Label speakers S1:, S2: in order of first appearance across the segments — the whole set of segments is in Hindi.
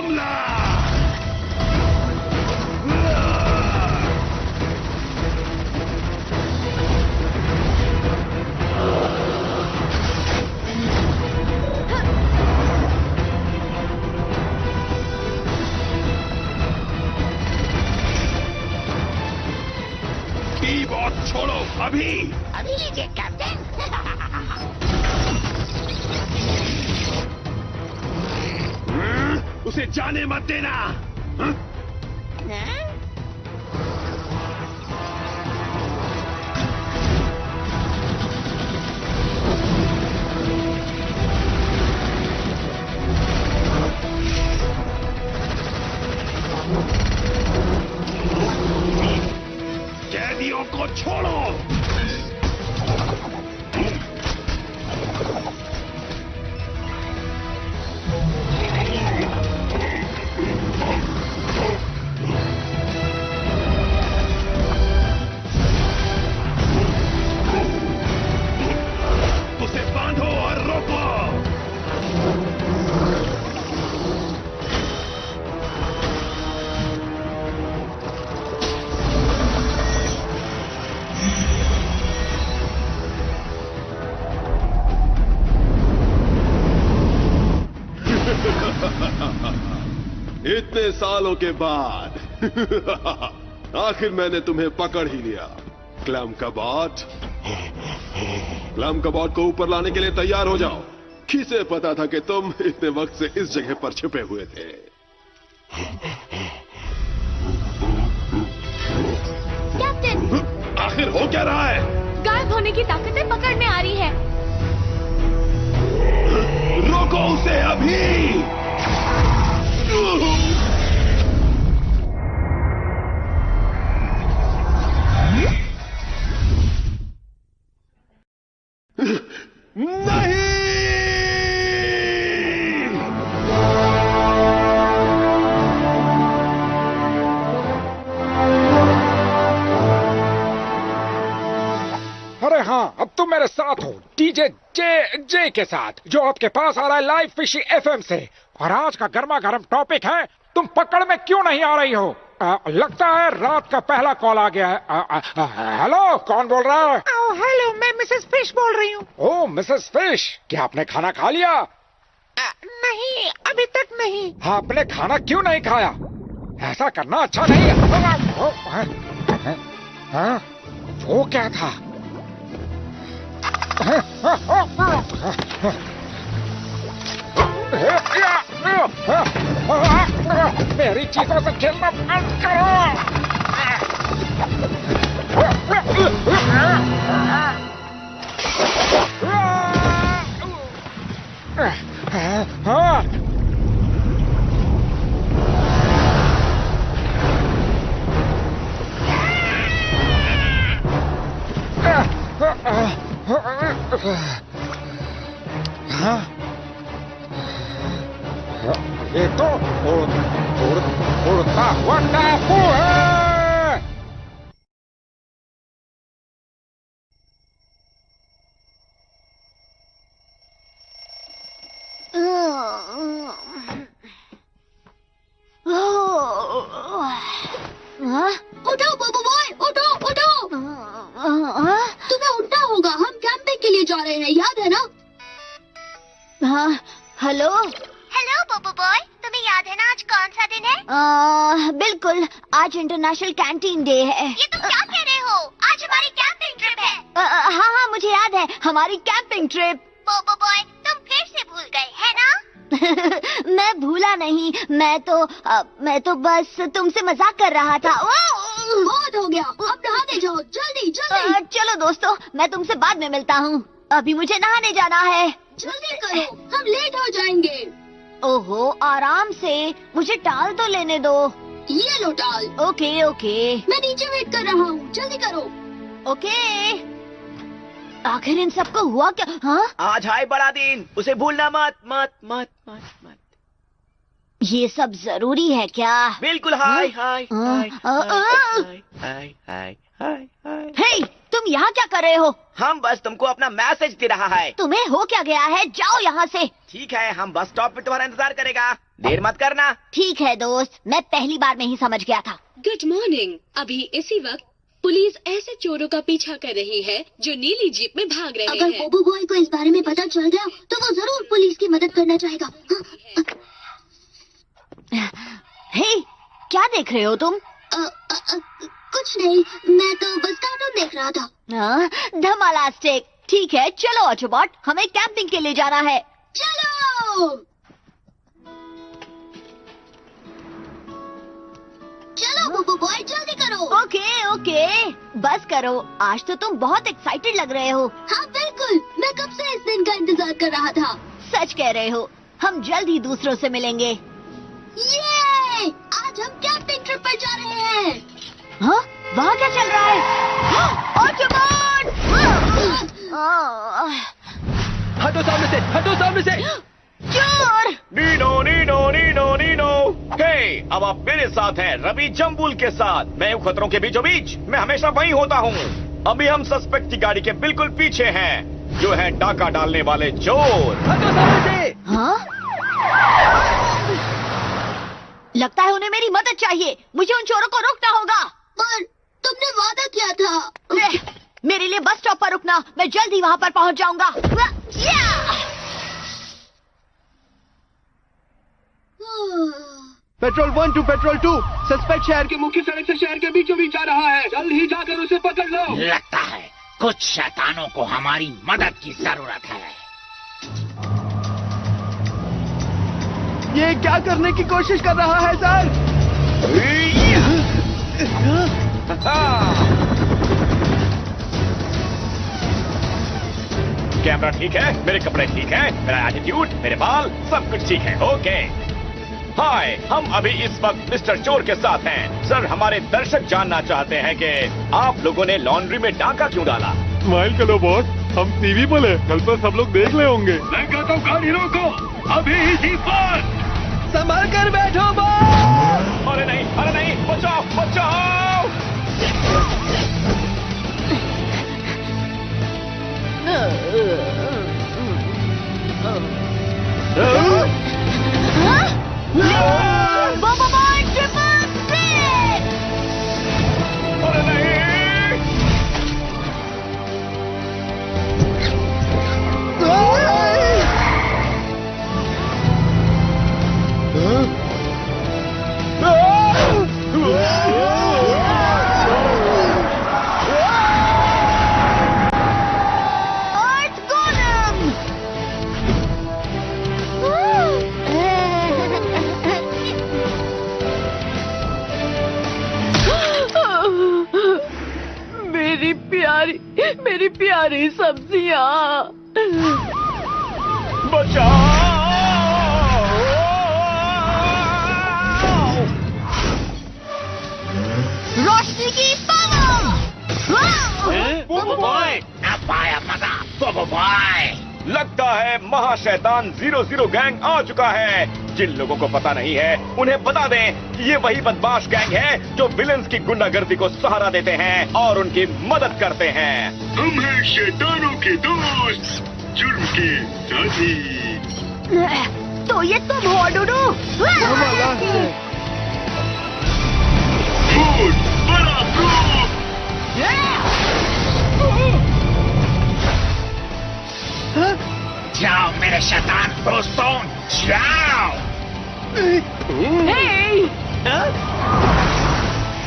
S1: हमला। कीबोर्ड छोड़ो अभी।
S2: अभी लीजिए कैप्टन।
S1: उसे जाने मत देना। हाँ? कैदियों को छोड़ो। उसे बांधो और रोको। इतने सालों के बाद आखिर मैंने तुम्हें पकड़ ही लिया। क्लैम कबॉट, क्लैम कबॉट को ऊपर लाने के लिए तैयार हो जाओ। किसे पता था कि तुम इतने वक्त से इस जगह पर छिपे हुए थे।
S3: कैप्टन,
S1: आखिर हो क्या रहा है?
S3: गायब होने की ताकतें पकड़ में आ रही है।
S1: रोको उसे अभी। नहीं।
S4: अरे हाँ, अब तुम मेरे साथ हो डीजे जे के साथ, जो आपके पास आ रहा है लाइव फिशी एफएम से। और आज का गर्मा गर्म टॉपिक है, तुम पकड़ में क्यों नहीं आ रही हो? लगता है रात का पहला कॉल आ गया है। हेलो, कौन बोल रहा है?
S2: हेलो, मैं मिसेस फिश बोल रही हूँ।
S4: ओह मिसेस फिश, क्या आपने खाना खा लिया?
S2: नहीं, अभी तक नहीं।
S4: आपने खाना क्यों नहीं खाया? ऐसा करना अच्छा नहीं है। वो क्या था? मेरी चीजों से खेलना बंद करो। ये तो उड़ता हुआ टापू है।
S3: उठो बोबो बॉय, उठो उठो। तुम्हें उठना होगा, हम कैंपिंग के लिए जा रहे हैं, याद है ना? हाँ, हेलो
S5: हेलो बोबो बॉय, तुम्हें याद है ना आज कौन सा दिन है?
S3: बिल्कुल, आज इंटरनेशनल कैंटीन डे है।
S5: ये तुम क्या कह रहे हो? आज हमारी कैंपिंग ट्रिप है।
S3: हाँ हाँ, मुझे याद है, हमारी कैंपिंग ट्रिप।
S5: बोबो बॉय, तुम फिर से भूल गए है ना?
S3: मैं भूला नहीं, मैं तो बस तुमसे मजाक कर रहा था। बहुत हो गया, अब नहाने जाओ, जल्दी जल्दी। चलो दोस्तों, मैं तुमसे बाद में मिलता हूँ, अभी मुझे नहाने जाना है। जल्दी करो, हम लेट हो जाएंगे। ओहो, आराम से, मुझे टाल तो लेने दो। ये लो टाल। ओके ओके, मैं नीचे वेट कर रहा हूँ, जल्दी करो। ओके। आखिर इन सबको हुआ क्या? हाँ,
S6: आज है बड़ा दिन, उसे भूलना मत मत मत मत मत।
S3: ये सब जरूरी है क्या?
S6: बिल्कुल। हाय हाय हाय हाय हाय हाय हाय हाय।
S3: हे, तुम यहाँ क्या कर रहे हो?
S6: हम बस तुमको अपना मैसेज दे रहा है।
S3: तुम्हें हो क्या गया है? जाओ यहाँ से।
S6: ठीक है, हम बस स्टॉप पे तुम्हारा इंतजार करेगा, देर मत करना।
S3: ठीक है दोस्त, मैं पहली बार में ही समझ गया था।
S7: Good morning. अभी इसी वक्त पुलिस ऐसे चोरों का पीछा कर रही है जो नीली जीप में भाग रहे हैं।
S3: अगर बोबो बॉय को इस बारे में पता चल गया तो वो जरूर पुलिस की मदद करना चाहेगा। हे, क्या देख रहे हो तुम? कुछ नहीं, मैं तो बस कार्टून देख रहा था। धमालास्टिक। ठीक है, चलो ऑटोबॉट, हमें कैंपिंग के लिए जाना है। चलो चलो बोबो बॉय, जल्दी करो। ओके, बस करो। आज तो तुम बहुत एक्साइटेड लग रहे हो। हाँ बिल्कुल, मैं कब से इस दिन का इंतजार कर रहा था। सच कह रहे हो, हम जल्द ही दूसरों से मिलेंगे। ये आज हम कैंपिंग ट्रिप पर जा रहे हैं। हाँ, वहाँ क्या चल रहा है? ऑटोबॉट!
S6: हटो सामने से, हटो सामने से।
S3: चोर!
S6: नीनो नीनो नीनो नीनो। हे, अब आप मेरे साथ हैं, रवि जम्बूल के साथ। मैं हूँ खतरों के बीचों बीच, मैं हमेशा वहीं होता हूँ। अभी हम सस्पेक्ट की गाड़ी के बिल्कुल पीछे हैं, जो है डाका डालने वाले चोर। हटो सामने से।
S3: हाँ? लगता है उन्हें मेरी मदद चाहिए। मुझे उन चोरों को रोकना होगा। पर तुमने वादा किया था। मेरे लिए बस स्टॉप पर रुकना, मैं जल्द ही वहाँ पर पहुँच जाऊंगा।
S8: पेट्रोल 1 टू पेट्रोल 2, सस्पेक्ट शहर के मुख्य सड़क से शहर के बीचों बीच जा रहा है। जल्द ही जाकर उसे पकड़ लो।
S9: लगता है कुछ शैतानों को हमारी मदद की जरूरत है।
S8: ये क्या करने की कोशिश कर रहा है सर?
S6: कैमरा ठीक है, मेरे कपड़े ठीक है, मेरा एटीट्यूड, मेरे बाल, सब कुछ ठीक है। ओके। हाय, हम अभी इस वक्त मिस्टर चोर के साथ हैं। सर, हमारे दर्शक जानना चाहते हैं कि आप लोगों ने लॉन्ड्री में डाका क्यों डाला?
S1: स्माइल करो बॉस, हम टीवी पर हैं, कल पर सब लोग देख ले होंगे।
S8: मैं कहता हूँ गाड़ी रोको, अभी ही जीप पर। संभाल कर बैठो बॉस।
S6: अरे नहीं, बचाओ, बचाओ।
S3: बोबो बॉय ट्रिपल स्पिन!
S6: अरे नहीं।
S2: मेरी प्यारी सब्जियां।
S6: बचाओ!
S3: रोशनी की पावर!
S9: बोबो बॉय, अब आया मजा। बोबो बॉय,
S6: लगता है महाशैतान 00 गैंग आ चुका है। जिन लोगों को पता नहीं है उन्हें बता दें कि ये वही बदमाश गैंग है जो विलेंस की गुंडागर्दी को सहारा देते हैं और उनकी मदद करते हैं।
S8: हम हैं शैतानों के दोस्त, जुर्म के साथी।
S3: तो ये तुम हो डूडू?
S8: बड़ा प्रूफ।
S9: जाओ मेरे शैतान दोस्तों, जाओ।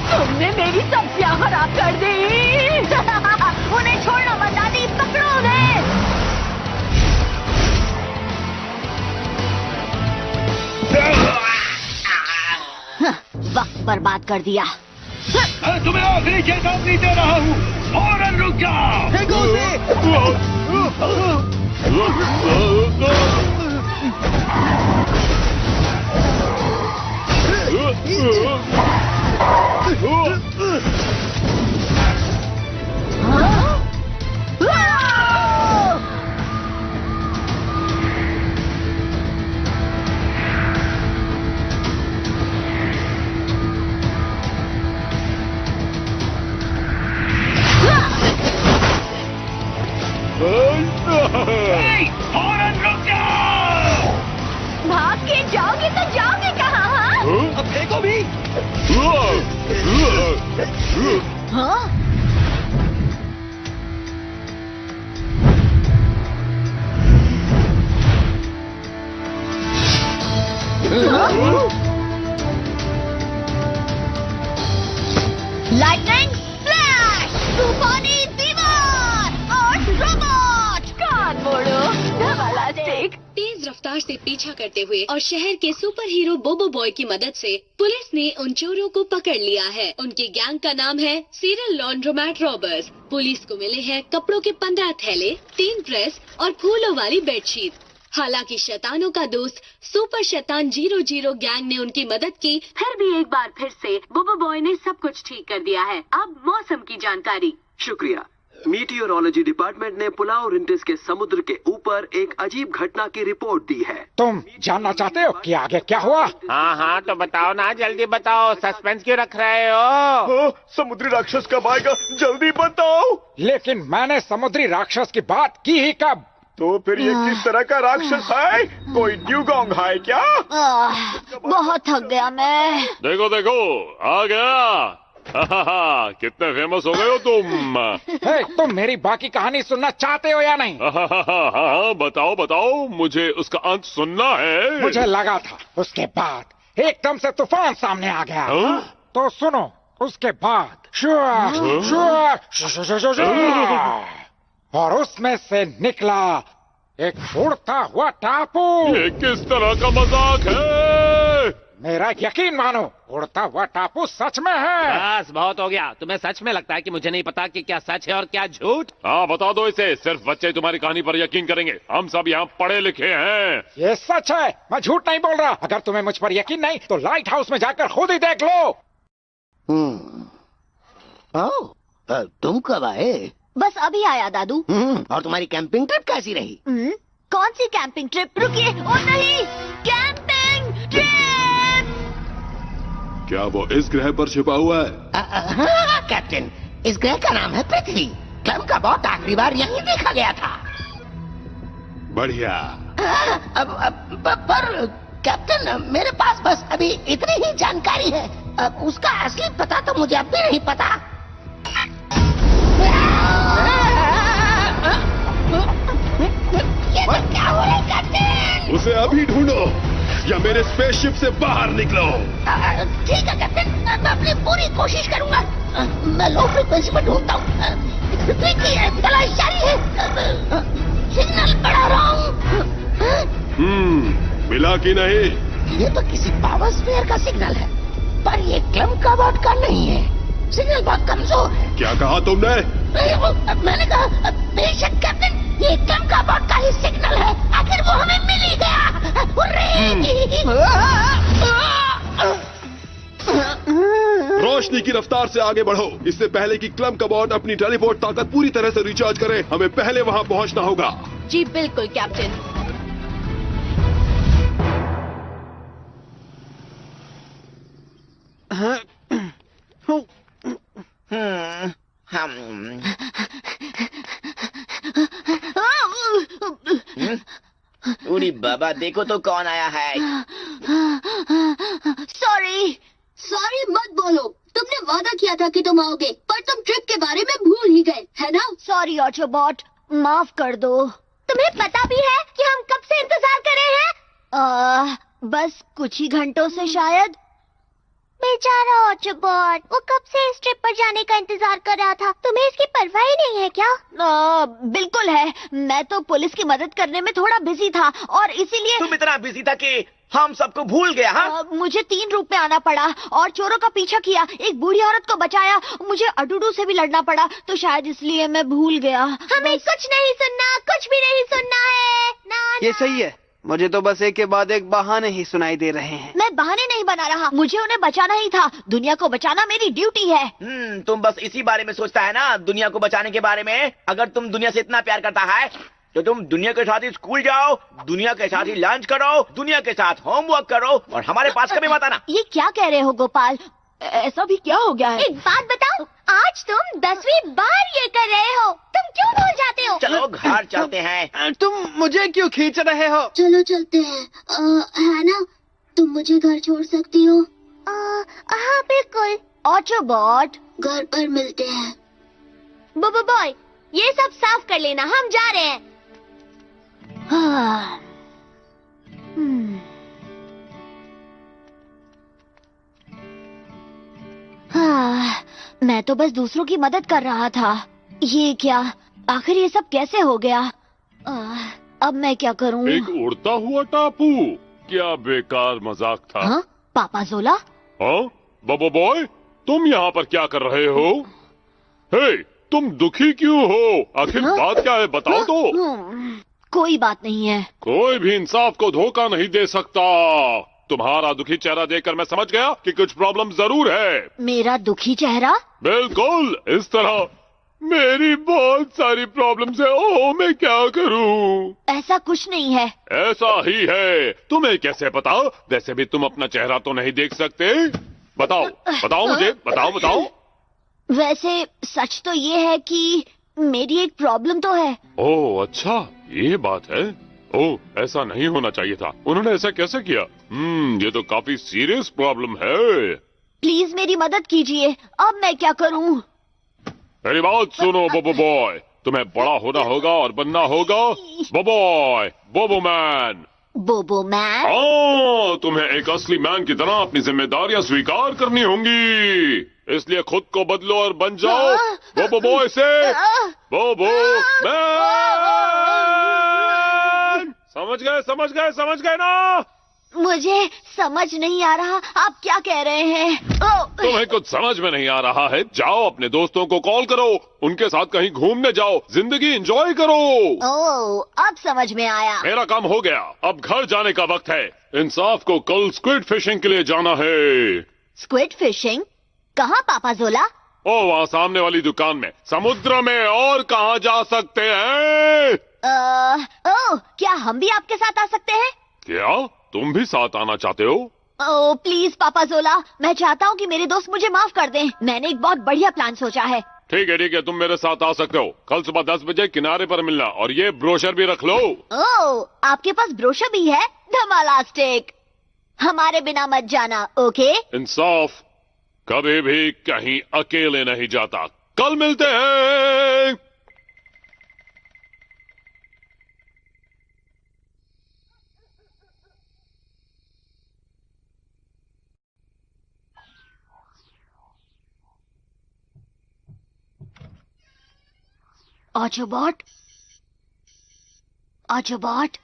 S2: तुमने मेरी सब्जियां खराब कर दी।
S3: उन्हें छोड़ना मत दादी, पकड़ो उन्हें। वक्त बर्बाद कर दिया।
S8: मैं तुम्हें आखिरी चेतावनी दे रहा हूँ, फौरन रुक जाओ।
S3: हाँ? लाइटनिंग फ्लैश, तूफानी दीवार और रोबोट।
S2: कान मोड़ो, धमाला स्टिक।
S7: तेज रफ्तार से पीछा करते हुए और शहर के सुपर हीरो बोबो बॉय की मदद से पुलिस ने उन चोरों को पकड़ लिया है। उनकी गैंग का नाम है सीरियल लॉन्ड्रोमैट रॉबर्स। पुलिस को मिले हैं कपड़ों के 15 थैले, 3 ड्रेस और फूलों वाली बेडशीट। हालांकि शैतानों का दोस्त सुपर शैतान 00 गैंग ने उनकी मदद की, फिर भी एक बार फिर से बोबो बॉय ने सब कुछ ठीक कर दिया है। अब मौसम की जानकारी।
S8: शुक्रिया। मीटियोरोलॉजी डिपार्टमेंट ने पुलाव रिंटेस के समुद्र के ऊपर एक अजीब घटना की रिपोर्ट दी है।
S4: तुम जानना चाहते हो कि आगे क्या हुआ?
S9: हाँ हाँ तो बताओ ना, जल्दी बताओ, सस्पेंस क्यों रख रहे हो?
S6: समुद्री राक्षस कब आएगा, जल्दी बताओ।
S4: लेकिन मैंने समुद्री राक्षस की बात की ही कब?
S6: तो फिर ये किस तरह का राक्षस है? कोई ड्यूगोंग है क्या?
S3: बहुत थक गया मैं।
S1: देखो देखो, आ गया। कितने फेमस हो गए हो तुम।
S4: हे, तुम मेरी बाकी कहानी सुनना चाहते हो या नहीं?
S1: हाँ, बताओ बताओ, मुझे उसका अंत सुनना है।
S4: मुझे लगा था उसके बाद एकदम से तूफान सामने आ गया। तो सुनो, उसके बाद और उसमें से निकला एक उड़ता हुआ टापू।
S1: ये किस तरह का मजाक है?
S4: मेरा यकीन मानो, उड़ता हुआ टापू सच में है।
S9: बस बहुत हो गया। तुम्हें सच में लगता है कि मुझे नहीं पता कि क्या सच है और क्या झूठ?
S1: हाँ बता दो इसे, सिर्फ बच्चे तुम्हारी कहानी पर यकीन करेंगे। हम सब यहाँ पढ़े लिखे हैं।
S4: ये सच है, मैं झूठ नहीं बोल रहा। अगर तुम्हें मुझ पर यकीन नहीं तो लाइट हाउस में जाकर खुद ही देख लो।
S10: तुम कब आए?
S3: बस अभी आया दादू।
S10: और तुम्हारी कैंपिंग ट्रिप कैसी रही?
S3: कौन सी कैंपिंग ट्रिप? रुकिए, ओ नहीं, कैंपिंग ट्रिप।
S1: क्या वो इस ग्रह पर छिपा हुआ है?
S10: हाँ कैप्टन, इस ग्रह का नाम है पृथ्वी। क्लम का बॉट आखिरी बार यहीं देखा गया था।
S1: बढ़िया।
S10: पर कैप्टन, मेरे पास बस अभी इतनी ही जानकारी है। उसका असली पता तो मुझे अब भी नहीं पता। ये तो क्या हो रहा है कैप्टन?
S1: उसे अभी ढूंढो या मेरे स्पेसशिप से बाहर निकलो।
S10: ठीक है कैप्टन, मैं अपनी पूरी कोशिश करूंगा। मैं लो फ्रीक्वेंसी पर ढूंढता हूँ। पृथ्वी की तलाश जारी है। सिग्नल बढ़ा रहा हूँ।
S1: मिला कि नहीं?
S10: ये तो किसी पावर स्फीयर का सिग्नल है, पर ये क्लम का बॉट का नहीं है। सिग्नल बहुत कमजोर है।
S1: क्या कहा तुमने?
S10: मैंने कहा बेशक कैप्टन, ये क्लम का बॉट का ही सिग्नल है। आखिर वो हमें मिल ही गया।
S1: रोशनी की रफ्तार से आगे बढ़ो, इससे पहले कि क्लम का बॉट अपनी टेलीपोर्ट ताकत पूरी तरह से रिचार्ज करे। हमें पहले वहां पहुंचना होगा।
S2: जी बिल्कुल कैप्टन।
S11: उड़ी बाबा, देखो तो कौन आया है।
S3: सॉरी मत बोलो। तुमने वादा किया था कि तुम आओगे, पर तुम ट्रिप के बारे में भूल ही गए, है ना? सॉरी ऑटोबॉट, माफ कर दो। तुम्हें पता भी है कि हम कब से इंतजार कर रहे हैं? बस कुछ ही घंटों से शायद। बेचारा ऑटोबॉट, वो कब से इस ट्रिप पर जाने का इंतजार कर रहा था। तुम्हें इसकी परवाह ही नहीं है क्या? बिल्कुल है। मैं तो पुलिस की मदद करने में थोड़ा बिजी था और इसीलिए।
S6: तुम इतना बिजी था कि हम सबको भूल गया। हाँ?
S3: मुझे 3 रूप में आना पड़ा और चोरों का पीछा किया, एक बूढ़ी औरत को बचाया, मुझे अडूडू से भी लड़ना पड़ा, तो शायद इसलिए मैं भूल गया। हमें कुछ नहीं सुनना, कुछ भी नहीं सुनना है ना।
S8: ये सही है, मुझे तो बस एक के बाद एक बहाने ही सुनाई दे रहे हैं।
S3: मैं बहाने नहीं बना रहा, मुझे उन्हें बचाना ही था। दुनिया को बचाना मेरी ड्यूटी है।
S6: तुम बस इसी बारे में सोचता है ना, दुनिया को बचाने के बारे में। अगर तुम दुनिया से इतना प्यार करता है तो तुम दुनिया के साथ ही स्कूल जाओ, दुनिया के साथ ही लंच करो, दुनिया के साथ होमवर्क करो और हमारे पास कभी मत आना।
S3: ये क्या कह रहे हो गोपाल?
S2: ऐसा भी क्या हो गया है?
S3: एक बात बताओ, आज तुम 10वीं बार ये कर रहे हो, तुम क्यों भूल जाते हो?
S6: चलो घर चलते हैं।
S8: तुम मुझे क्यों खींच रहे हो?
S3: चलो चलते हैं, है ना? तुम मुझे घर छोड़ सकती हो? हाँ बिल्कुल। ऑटोबॉट,
S10: घर पर मिलते हैं।
S3: बोबो बॉय, ये सब साफ कर लेना, हम जा रहे हैं। हाँ। हाँ, मैं तो बस दूसरों की मदद कर रहा था। ये क्या, आखिर ये सब कैसे हो गया? अब मैं क्या करूं?
S12: एक उड़ता हुआ टापू, क्या बेकार मजाक था।
S3: हाँ? पापा जोला?
S12: हाँ? बोबो बॉय, तुम यहाँ पर क्या कर रहे हो? हे, तुम दुखी क्यों हो? आखिर बात क्या है, बताओ तो।
S3: कोई बात नहीं है।
S12: कोई भी इंसाफ को धोखा नहीं दे सकता। तुम्हारा दुखी चेहरा देखकर मैं समझ गया कि कुछ प्रॉब्लम जरूर है।
S3: मेरा दुखी चेहरा?
S12: बिल्कुल इस तरह। मेरी बहुत सारी प्रॉब्लम्स है। ओह, मैं क्या करूं?
S3: ऐसा कुछ नहीं है।
S12: ऐसा ही है। तुम्हें कैसे पता? वैसे भी तुम अपना चेहरा तो नहीं देख सकते। बताओ, बताओ मुझे, बताओ बताओ।
S3: वैसे सच तो ये है कि मेरी एक प्रॉब्लम तो है।
S12: ओह अच्छा, ये बात है। ओह, ऐसा नहीं होना चाहिए था। उन्होंने ऐसा कैसे किया? ये तो काफी सीरियस प्रॉब्लम है।
S3: प्लीज मेरी मदद कीजिए। अब मैं क्या करूं?
S12: मेरी बात सुनो बोबो बॉय, तुम्हें बड़ा होना होगा और बनना होगा बोबॉय, बोबो मैन।
S3: बोबो मैन?
S12: हाँ, तुम्हें एक असली मैन की तरह अपनी जिम्मेदारियां स्वीकार करनी होंगी। इसलिए खुद को बदलो और बन जाओ बोबो बॉय से बोबो मैन। समझ गए, समझ गए, समझ गए ना?
S3: मुझे समझ नहीं आ रहा आप क्या कह रहे हैं।
S12: तुम्हें कुछ समझ में नहीं आ रहा है? जाओ अपने दोस्तों को कॉल करो, उनके साथ कहीं घूमने जाओ, जिंदगी एंजॉय करो।
S3: ओह, अब समझ में आया।
S12: मेरा काम हो गया, अब घर जाने का वक्त है। इंसाफ को कल स्क्विड फिशिंग के लिए जाना है।
S3: Squid fishing? कहाँ पापा जोला?
S12: ओ, वहाँ सामने वाली दुकान में। समुद्र में और कहाँ जा सकते हैं?
S3: ओह, क्या हम भी आपके साथ आ सकते हैं?
S12: क्या तुम भी साथ आना चाहते हो?
S3: ओह प्लीज पापा जोला, मैं चाहता हूँ कि मेरे दोस्त मुझे माफ कर दें। मैंने एक बहुत बढ़िया प्लान सोचा है।
S12: ठीक है ठीक है, तुम मेरे साथ आ सकते हो। कल सुबह 10 बजे किनारे पर मिलना, और ये ब्रोशर भी रख लो।
S3: ओह, आपके पास ब्रोशर भी है? धमालास्टिक। हमारे बिना मत जाना, ओके?
S12: इंसाफ कभी भी कहीं अकेले नहीं जाता। कल मिलते हैं।
S3: ऑटोबॉट, ऑटोबॉट,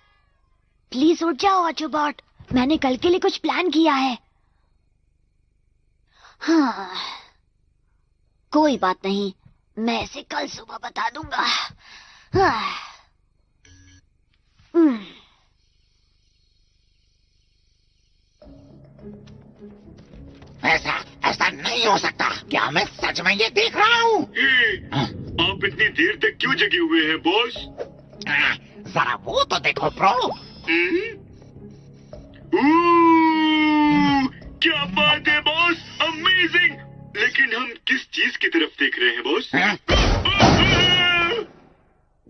S3: प्लीज उठ जाओ ऑटोबॉट। मैंने कल के लिए कुछ प्लान किया है। हाँ, कोई बात नहीं, मैं इसे कल सुबह बता दूंगा। हाँ।
S9: ऐसा नहीं हो सकता। क्या मैं सच में ये देख रहा हूँ?
S1: आप इतनी देर तक क्यों जगे हुए हैं बॉस?
S9: जरा वो तो देखो ब्रो।
S1: क्या बात है बॉस, अमेजिंग। लेकिन हम किस चीज की तरफ देख रहे हैं बॉस?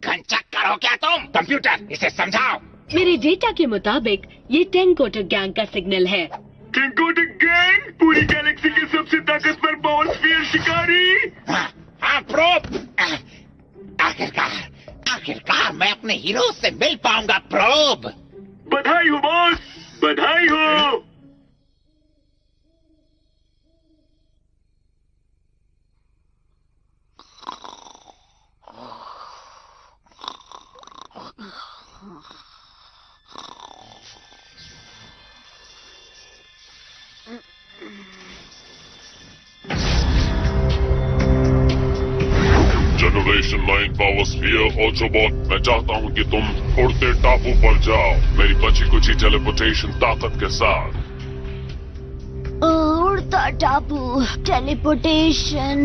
S9: गन चेक करो क्या तुम? कंप्यूटर, इसे समझाओ।
S7: मेरे डेटा के मुताबिक ये टेंकोटर गैंग का सिग्नल है।
S1: टेंकोटर गैंग? पूरी गैलेक्सी के सबसे ताकतवर बाउंसफियर शिकारी?
S9: हाँ प्रोब। आखिरकार मैं अपने हीरो से मिल पाऊंगा प्रोब।
S1: बधाई हो बॉस, बधाई हो।
S12: जनरेशन 9 पावर स्फीयर ऑटोबॉट, मैं चाहता हूँ कि तुम उड़ते टापू पर जाओ मेरी बची कुची टेलीपोर्टेशन ताकत के साथ।
S3: उड़ता टापू, टेलीपोर्टेशन।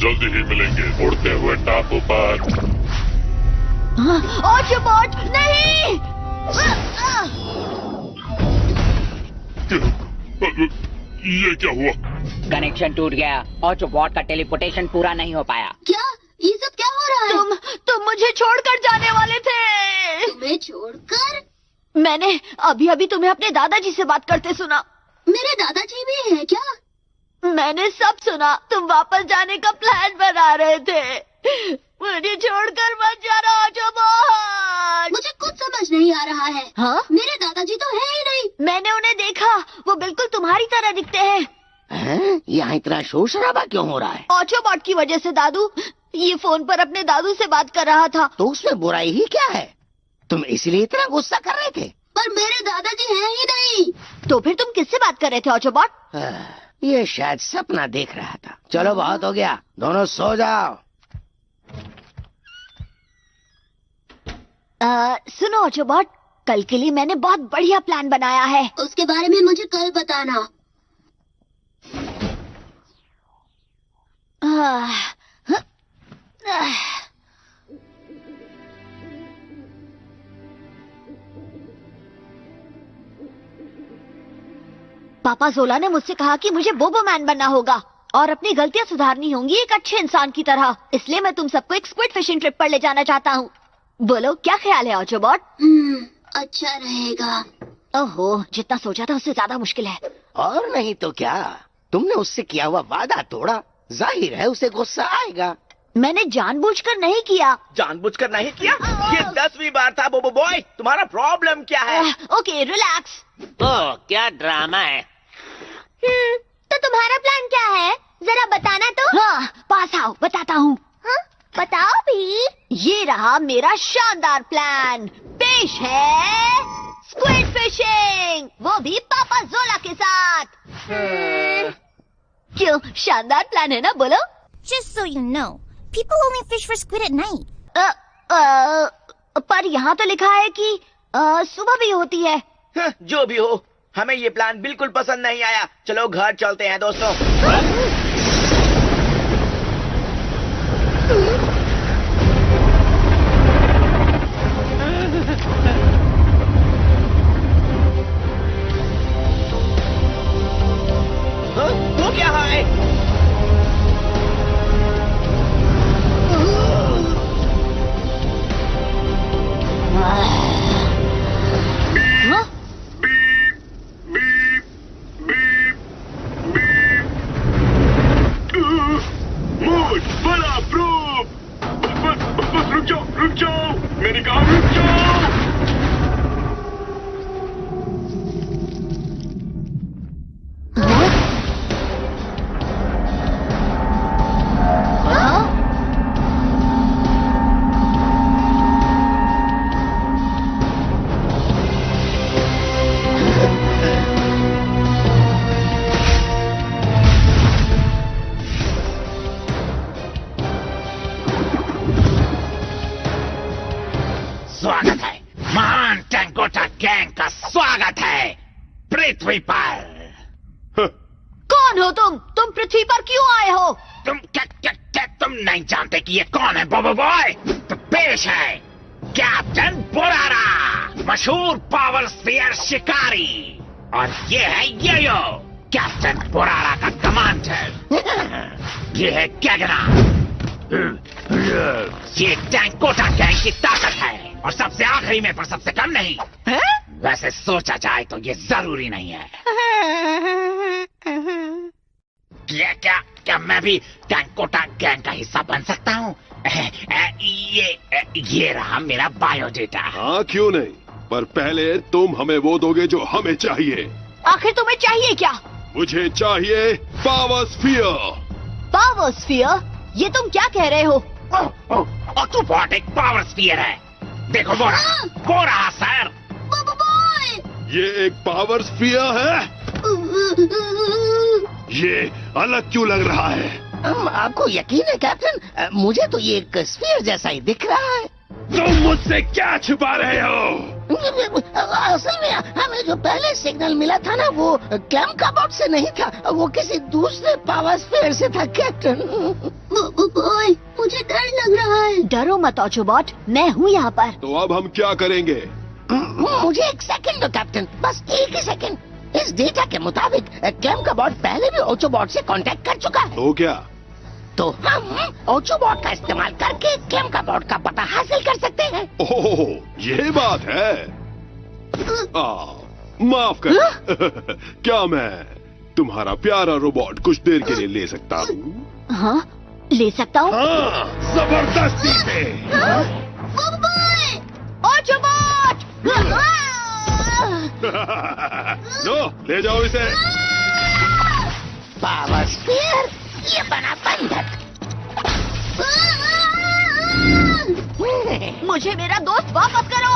S12: जल्दी ही मिलेंगे उड़ते हुए टापू पर।
S3: ऑटोबॉट नहीं!
S12: ये क्या हुआ?
S13: कनेक्शन टूट गया। ऑटोबॉट का टेलीपोर्टेशन पूरा नहीं हो पाया।
S10: क्या? ये सब क्या हो रहा है?
S3: तुम मुझे छोड़कर जाने वाले थे।
S10: तुम्हें छोड़कर?
S3: मैंने अभी अभी तुम्हें अपने दादाजी से बात करते सुना।
S10: मेरे दादाजी भी हैं क्या?
S3: मैंने सब सुना। तुम वापस जाने का प्लान बना रहे थे। मुझे छोड़कर मत जाना ऑटोबॉट।
S10: मुझे कुछ समझ नहीं आ रहा है।
S3: हाँ?
S10: मेरे दादाजी तो है ही नहीं।
S3: मैंने उन्हें देखा, वो बिल्कुल तुम्हारी तरह दिखते हैं।
S13: यहाँ इतना शोर शराबा क्यों हो रहा है?
S3: ऑटोबॉट की वजह से दादू। ये फोन पर अपने दादू से बात कर रहा था।
S13: तो उसमें बुराई ही क्या है? तुम इसलिए इतना गुस्सा कर रहे थे?
S10: पर मेरे दादाजी हैं ही नहीं।
S3: तो फिर तुम किससे बात कर रहे थे ऑटोबॉट?
S13: ये शायद सपना देख रहा था। चलो बहुत हो गया, दोनों सो जाओ।
S3: सुनो ऑटोबॉट, कल के लिए मैंने बहुत बढ़िया प्लान बनाया है।
S10: उसके बारे में मुझे कल बताना।
S3: पापा जोला ने मुझसे कहा कि मुझे बोबो मैन बनना होगा और अपनी गलतियां सुधारनी होंगी एक अच्छे इंसान की तरह। इसलिए मैं तुम सबको एक स्क्विड फिशिंग ट्रिप पर ले जाना चाहता हूँ। बोलो क्या ख्याल है ऑटोबॉट?
S10: अच्छा रहेगा।
S3: ओहो, जितना सोचा था उससे ज्यादा मुश्किल है।
S13: और नहीं तो क्या, तुमने उससे किया हुआ वादा तोड़ा। जाहिर है उसे गुस्सा आएगा।
S3: मैंने जानबूझकर नहीं किया।
S6: जानबूझकर नहीं किया? ये 10वीं बार था बोबो बॉय। तुम्हारा प्रॉब्लम क्या है?
S3: Okay relax.
S11: क्या ड्रामा है?
S3: तो तुम्हारा प्लान क्या है, जरा बताना तो। हाँ, पास आओ, बताता हूँ। बताओ भी। ये रहा मेरा शानदार प्लान। पेश है स्क्विड फिशिंग, वो भी पापा जोला के साथ। क्यों, शानदार प्लान है ना? बोलो।
S5: Just so you know, people only fish for squid at night.
S3: पर यहाँ तो लिखा है कि सुबह भी होती है।
S6: जो भी हो, हमें ये प्लान बिल्कुल पसंद नहीं आया। चलो घर चलते हैं दोस्तों। वो क्या है?
S12: बस रुक जाओ, मैंने कहा रुक जाओ।
S9: स्वागत है, महान टेंकोटा गैंग का स्वागत है पृथ्वी पर।
S3: कौन हो तुम? तुम पृथ्वी पर क्यों आए हो?
S9: तुम नहीं जानते कि ये कौन है बोबो बॉय? तो पेश है कैप्टन बोरारा, मशहूर पावर स्फीयर शिकारी। और ये है यो कैप्टन बोरारा का कमांडर। ये है गैगना। ये टैंकोटा गैंग की ताकत है और सबसे आखिरी में पर सबसे कम नहीं। वैसे सोचा जाए तो ये जरूरी नहीं है। क्या मैं भी टैंकोटा गैंग का हिस्सा बन सकता हूँ? ये रहा मेरा बायोडेटा।
S1: हाँ क्यों नहीं, पर पहले तुम हमें वो दोगे जो हमें चाहिए।
S3: आखिर तुम्हें चाहिए क्या?
S1: मुझे चाहिए पावर स्फीयर।
S3: Power sphere? ये तुम क्या कह रहे हो?
S9: ऑटोबॉट एक पावर स्फीयर है। देखो वो रहा सर।
S1: ये एक पावर स्फीयर है? ये अलग क्यों लग रहा है?
S13: आपको यकीन है कैप्टन? मुझे तो ये एक स्फीयर जैसा ही दिख रहा है।
S1: तुम मुझसे क्या छुपा रहे हो?
S13: असल में हमें जो पहले सिग्नल मिला था ना, वो क्लैम्प का बोट से नहीं था, वो किसी दूसरे पावर स्फीयर से था कैप्टन।
S10: मुझे डर लग रहा है।
S3: डरो मत ऑटोबॉट, मैं हूँ यहाँ पर।
S1: तो अब हम क्या करेंगे?
S13: मुझे एक सेकंड दो कैप्टन, बस एक ही सेकंड। इस डेटा के मुताबिक क्लैम्प का बोट पहले भी ऑटोबॉट से कांटेक्ट कर चुका है।
S1: तो क्या?
S13: तो हम ऑटोबॉट का इस्तेमाल करके क्लैम्प का बोट का पता हासिल कर सकते हैं।
S1: ओह, ये बात है। माफ कर। क्या मैं तुम्हारा प्यारा रोबोट कुछ देर के लिए ले सकता हूँ?
S3: हाँ, ले सकता हूँ।
S1: हाँ, जबरदस्ती से।
S3: ऑटोबॉट!
S1: लो, ले जाओ इसे।
S10: पावर स्फीयर, ये बना बंधक।
S3: मुझे मेरा दोस्त वापस करो।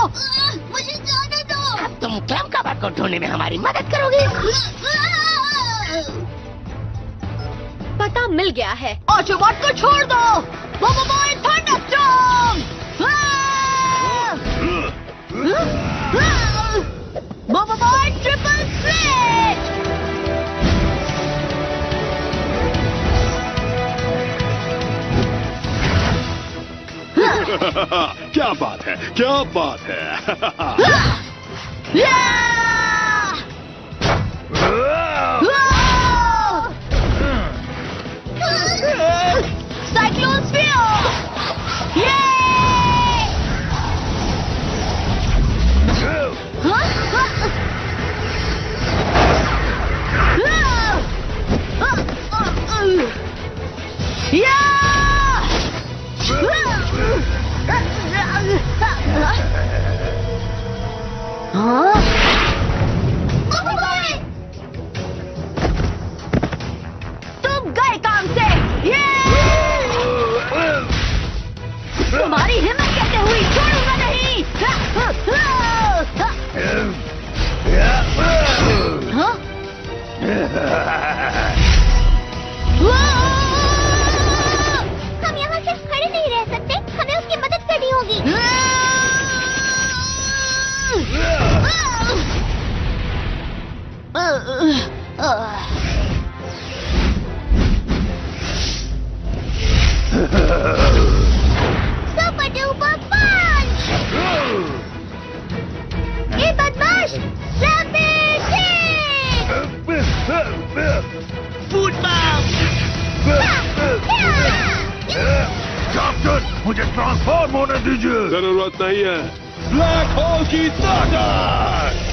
S10: मुझे जाने दो। अब तुम क्लैम कबॉट को ढूंढने में हमारी मदद करोगे।
S2: पता मिल गया है।
S3: ऑटोबॉट को छोड़ दो। Boy thunderstorm! Boy triple slate!
S1: क्या बात है, क्या बात है।
S3: Cyclone sphere! तुम गए काम से। तुम्हारी हिम्मत कैसे हुई? छोड़ूंगा नहीं।
S5: हम यहाँ सिर्फ खड़े नहीं रह सकते, हमें उसकी मदद करनी होगी। सुपर डुपर पंच! ए बदमाश! रैपिड
S9: फूड कैप्टन, मुझे ट्रांसफॉर्म होने दीजिए।
S1: जरूरत नहीं है। ब्लैक होल की ताकत!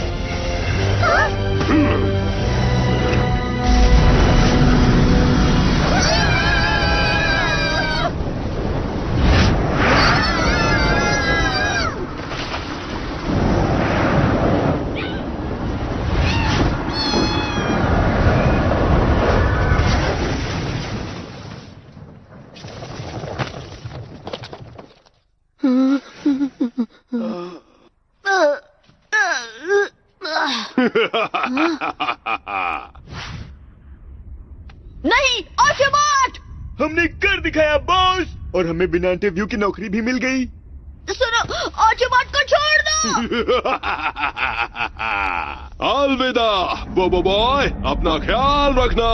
S3: नहीं, ऑटोबॉट!
S6: हमने कर दिखाया बॉस, और हमें बिना इंटरव्यू की नौकरी भी मिल गई।
S3: सुनो, ऑटोबॉट को छोड़ दो।
S1: अलविदा बोबो बॉय, अपना ख्याल रखना।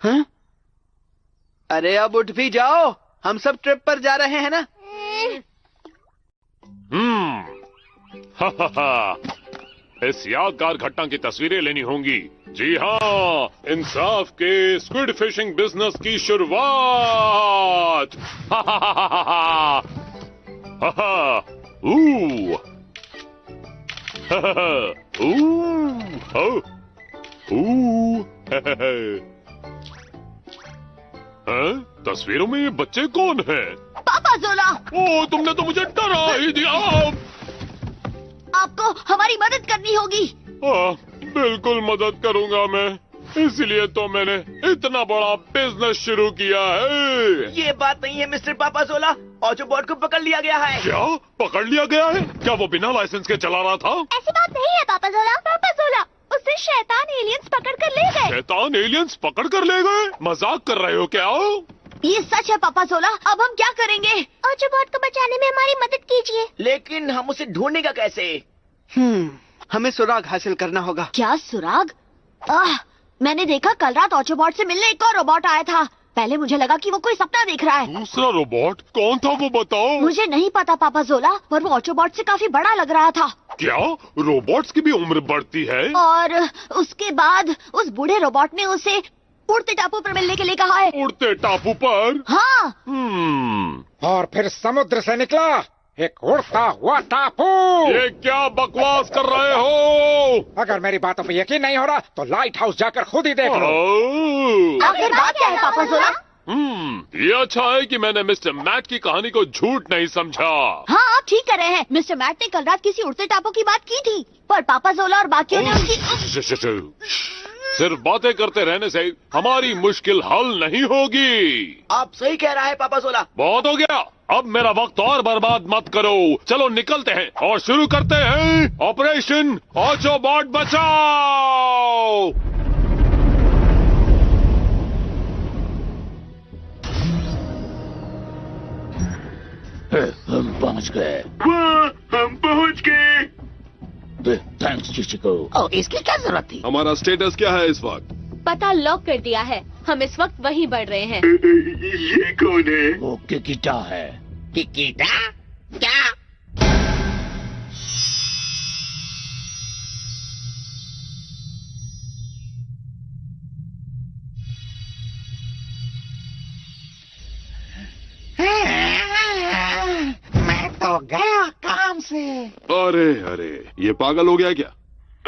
S14: हाँ? अरे अब उठ भी जाओ, हम सब ट्रिप पर जा रहे हैं ना।
S12: इस यादगार घटना की तस्वीरें लेनी होंगी। जी हाँ, इंसाफ के स्क्विड फिशिंग बिजनेस की शुरुआत। तस्वीरों में ये बच्चे कौन हैं?
S3: पापा जोला।
S12: ओ, तुमने तो मुझे डरा ही दिया।
S3: आपको हमारी मदद करनी होगी।
S12: बिल्कुल मदद करूंगा मैं, इसलिए तो मैंने इतना बड़ा बिजनेस शुरू किया है।
S6: ये बात नहीं है मिस्टर पापाजोला, ऑटोबॉट को पकड़ लिया गया है।
S12: क्या पकड़ लिया गया है? क्या वो बिना लाइसेंस के चला रहा था?
S5: ऐसी बात नहीं है पापाजोला। पापाजोला, उसे शैतान एलियंस पकड़ कर ले गए।
S12: शैतान एलियंस पकड़ कर ले गए? मजाक कर रहे हो क्या?
S3: ये सच है पापा जोला। अब हम क्या करेंगे?
S5: ऑटोबॉट को बचाने में हमारी मदद कीजिए।
S6: लेकिन हम उसे ढूंढेगा कैसे?
S14: हमें सुराग हासिल करना होगा।
S3: क्या सुराग? मैंने देखा कल रात ऑटोबॉट से मिलने एक और रोबोट आया था। पहले मुझे लगा कि वो कोई सपना देख रहा है।
S12: दूसरा रोबोट कौन था वो बताओ?
S3: मुझे नहीं पता पापा जोला, पर वो ऑटोबॉट से काफी बड़ा लग रहा था।
S12: क्या रोबोट्स की भी उम्र बढ़ती है?
S3: और उसके बाद उस बूढ़े रोबोट ने उसे उड़ते टापू पर मिलने के लिए कहा है।
S12: उड़ते टापू पर?
S3: हाँ।
S4: और फिर समुद्र से निकला एक उड़ता हुआ टापू।
S12: ये क्या बकवास कर रहे हो?
S4: अगर मेरी बातों पे यकीन नहीं हो रहा तो लाइट हाउस जाकर खुद ही देख लो।
S3: आखिर बात क्या है पापा जोला?
S12: ये अच्छा है कि मैंने मिस्टर मैट की कहानी को झूठ नहीं समझा।
S3: हाँ, आप ठीक कर रहे हैं। मिस्टर मैट ने कल रात किसी उड़ते टापू की बात की थी, पर पापा जोला और बाकियों ने उसकी
S12: सिर्फ बातें करते रहने से हमारी मुश्किल हल नहीं होगी।
S11: आप सही कह रहा है पापा जोला।
S12: बहुत हो गया, अब मेरा वक्त और बर्बाद मत करो। चलो निकलते हैं और शुरू करते हैं ऑपरेशन ऑटोबॉट बचाओ।
S9: हम पहुंच गए।
S1: हम पहुंच गए।
S9: थैंक्स चिचिको।
S13: ओ, इसकी क्या जरूरत थी?
S1: हमारा स्टेटस क्या है इस वक्त?
S2: पता लॉक कर दिया है, हम इस वक्त वहीं बढ़ रहे हैं।
S1: ये कौन है?
S9: वो किकिटा है।
S10: किकिटा? क्या?
S13: मैं तो गया काम से।
S1: अरे अरे, ये पागल हो गया क्या?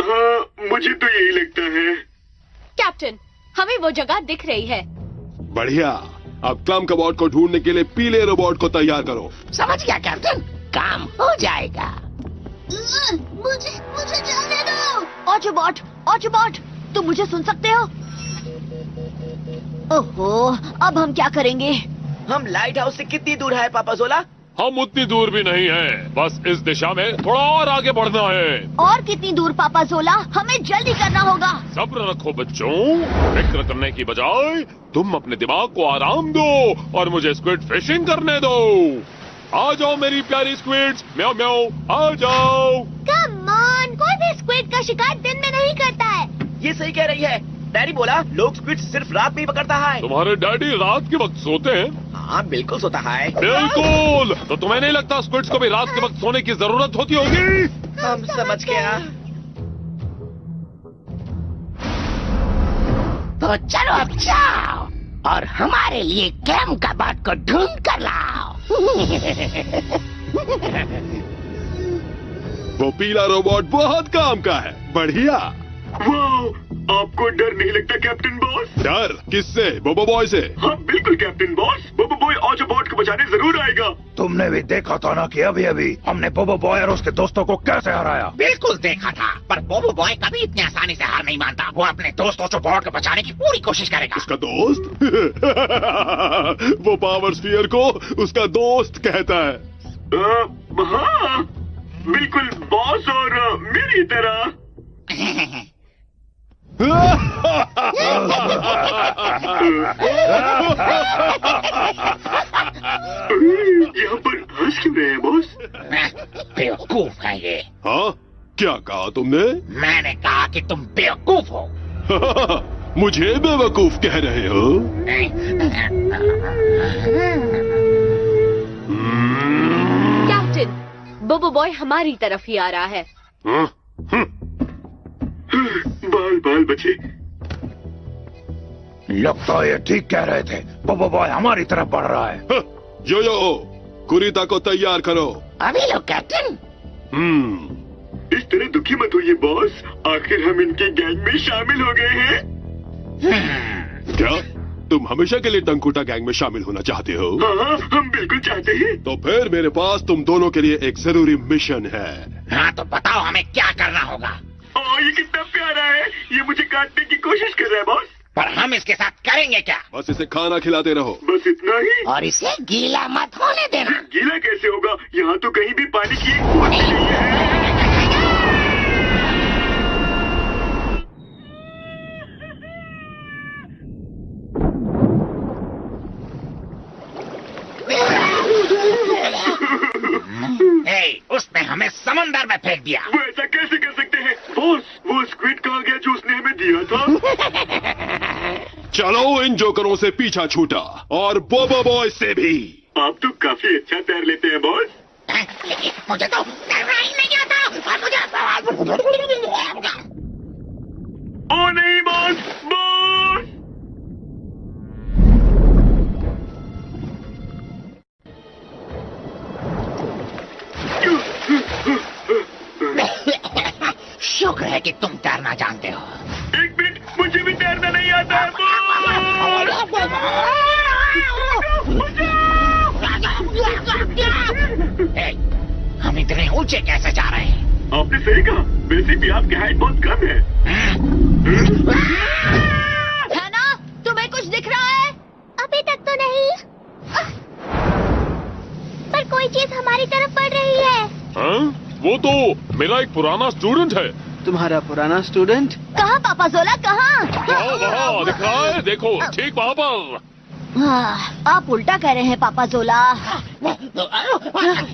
S1: हाँ, मुझे तो यही लगता है।
S2: कैप्टन, हमें वो जगह दिख रही है।
S1: बढ़िया, अब क्लम्प कबॉट को ढूंढने के लिए पीले रोबोट को तैयार करो।
S13: समझ गया कैप्टन, काम हो जाएगा।
S3: मुझे जाने दो। ऑटोबॉट, ऑटोबॉट, तुम मुझे सुन सकते हो? ओहो, अब हम क्या करेंगे?
S11: हम लाइट हाउस से कितनी दूर है पापा जोला?
S12: हम उतनी दूर भी नहीं हैं, बस इस दिशा में थोड़ा और आगे बढ़ना है।
S3: और कितनी दूर पापा जोला? हमें जल्दी करना होगा।
S12: सब्र रखो बच्चों, फिक्र करने की बजाय तुम अपने दिमाग को आराम दो और मुझे स्क्विड फिशिंग करने दो। आ जाओ मेरी प्यारी स्क्विड्स, म्याऊ म्याऊ, आ जाओ।
S3: कम ऑन, कोई भी स्क्विड का शिकार दिन में नहीं करता है।
S11: ये सही कह रही है। डैडी बोला लोग स्क्विड सिर्फ रात में ही पकड़ता है।
S12: तुम्हारे डैडी रात के वक्त सोते हैं?
S11: हाँ बिल्कुल सोता है।
S12: बिल्कुल, तो तुम्हें नहीं लगता स्क्विड्स को भी रात के वक्त सोने की जरूरत होती होगी?
S11: हम समझ गया।
S13: तो चलो अब जाओ और हमारे लिए क्लम्प कबॉट को ढूंढ कर लाओ।
S1: वो पीला रोबोट बहुत काम का है। बढ़िया। आपको डर नहीं लगता कैप्टन बॉस? डर किससे? बोबो बॉय से? हाँ बिल्कुल कैप्टन बॉस, बोबो बॉय ऑटोबॉट को बचाने जरूर आएगा।
S9: तुमने भी देखा था ना कि अभी अभी हमने बोबो बॉय और उसके दोस्तों को कैसे हराया।
S10: बिल्कुल देखा था, पर बोबो बॉय कभी इतनी आसानी से हार नहीं मानता। वो अपने दोस्त ऑटोबॉट को बचाने की पूरी कोशिश करेगा।
S1: उसका दोस्त? वो पावर स्फीयर को उसका दोस्त कहता है। हाँ बिल्कुल बॉस, और मेरी तरह। यहाँ पर हंस क्यों रहे हैं बॉस?
S10: बेवकूफ है ये।
S1: हाँ, क्या कहा तुमने?
S10: मैंने कहा कि तुम बेवकूफ हो।
S1: मुझे बेवकूफ कह रहे हो?
S2: कैप्टन, बोबो बॉय हमारी तरफ ही आ रहा है।
S1: बाल बाल बचे।
S9: लगता है ये ठीक कह रहे थे, बोबो बॉय हमारी तरफ बढ़ रहा है।
S1: यो कुरीता को तैयार करो।
S13: अभी लो कैप्टन।
S1: इस तरह दुखी मत होइए बॉस, आखिर हम इनके गैंग में शामिल हो गए हैं। क्या तुम हमेशा के लिए टंकुटा गैंग में शामिल होना चाहते हो? हाँ, हम बिल्कुल चाहते हैं। तो फिर मेरे पास तुम दोनों के लिए एक जरूरी मिशन है।
S10: हाँ तो बताओ हमें क्या करना होगा।
S1: ये कितना प्यारा है, ये मुझे काटने की कोशिश कर रहा है बॉस।
S10: पर हम इसके साथ करेंगे क्या?
S1: बस इसे खाना खिलाते रहो, बस इतना ही।
S13: और इसे गीला मत होने देना।
S1: गीला कैसे होगा? यहाँ तो कहीं भी पानी की एक बूंद नहीं है।
S10: उसने हमें समंदर में फेंक दिया।
S1: वो ऐसा कैसे कर सकते हैं बॉस? वो स्क्विड कहाँ गया जो उसने हमें दिया था? चलो इन जोकरों से पीछा छूटा और बोबो बॉय से भी।
S12: आप तो काफी अच्छा तैर लेते हैं बॉस।
S9: मुझे तो तैरना ही नहीं आता और मुझे
S12: ओ नहीं बॉस, बॉस।
S9: शुक्र है कि तुम तैरना जानते हो।
S12: एक मिनट, मुझे भी तैरना नहीं आता है।
S9: हम इतने ऊंचे कैसे जा रहे हैं?
S12: आपने सही कहा, वैसे भी आपकी हाइट बहुत कम है।
S3: है ना? तुम्हें कुछ दिख रहा है?
S5: अभी तक तो नहीं, पर कोई चीज हमारी तरफ बढ़ रही है।
S12: हाँ? वो तो मेरा एक पुराना स्टूडेंट है।
S14: तुम्हारा पुराना स्टूडेंट?
S3: कहाँ पापा जोला, कहाँ?
S12: वहाँ दिख रहा है, देखो ठीक वहाँ पर।
S3: आप उल्टा कह रहे हैं पापा जोला।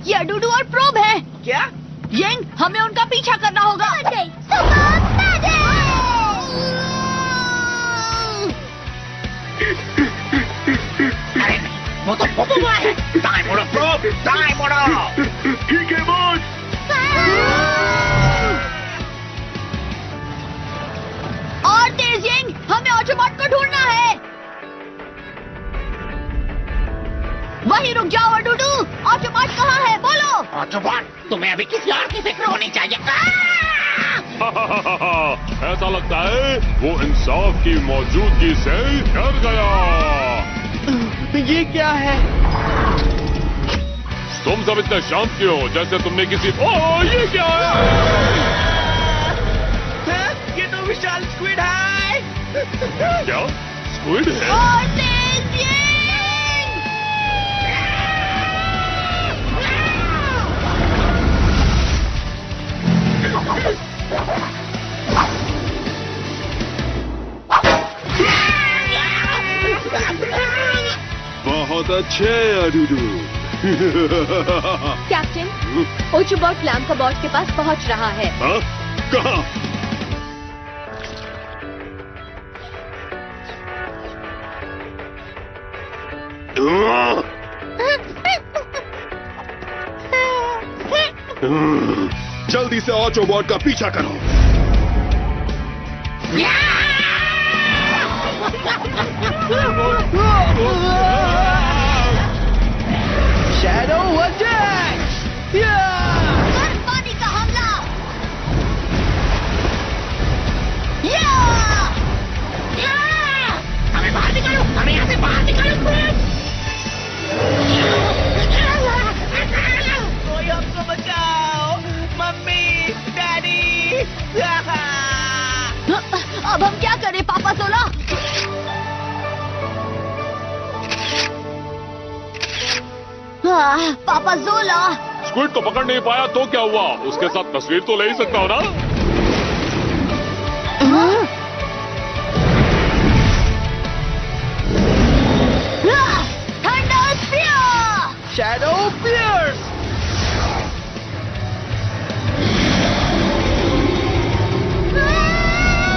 S3: ये डूडू और प्रोब है।
S14: क्या?
S3: यंग, हमें उनका पीछा करना होगा।
S9: अरे वो तो पोपो बॉय है। दाएं मुड़ो प्रोब, दाएं मुड़ो।
S12: ठीक है बॉस।
S3: और तेज यंग, हमें ऑटोबॉट को ढूंढना है। वहीं रुक जाओ डूडू, ऑटोबॉट कहाँ है बोलो?
S9: ऑटोबॉट, तुम्हें अभी किसी और की फिक्र होनी चाहिए।
S12: ऐसा लगता है वो इंसाफ की मौजूदगी से डर गया।
S14: ये क्या है?
S12: तुम सब इतने शांत क्यों हो, जैसे तुमने किसी। ओह, ये क्या है?
S14: ये तो विशाल स्क्विड है।
S12: क्या स्क्विड है?
S1: बहुत अच्छे डूडू।
S2: कैप्टन, ओचोबॉट क्लैम का बॉट के पास पहुंच रहा है।
S1: हाँ? कहाँ? जल्दी से ऑटोबॉट का पीछा करो।
S14: Shadow attack!
S3: पानी का हमला!
S9: हमें बाहर निकालो, हमें यहाँ से बाहर निकालो।
S14: कोई हमको बचाओ, मम्मी, डैडी।
S3: अब हम क्या करें पापा जोला? पापा जोला,
S12: स्क्विड को पकड़ नहीं पाया तो क्या हुआ? उसके साथ तस्वीर तो ले ही सकता हो ना?
S3: Thunder spear!
S14: Shadow pierce!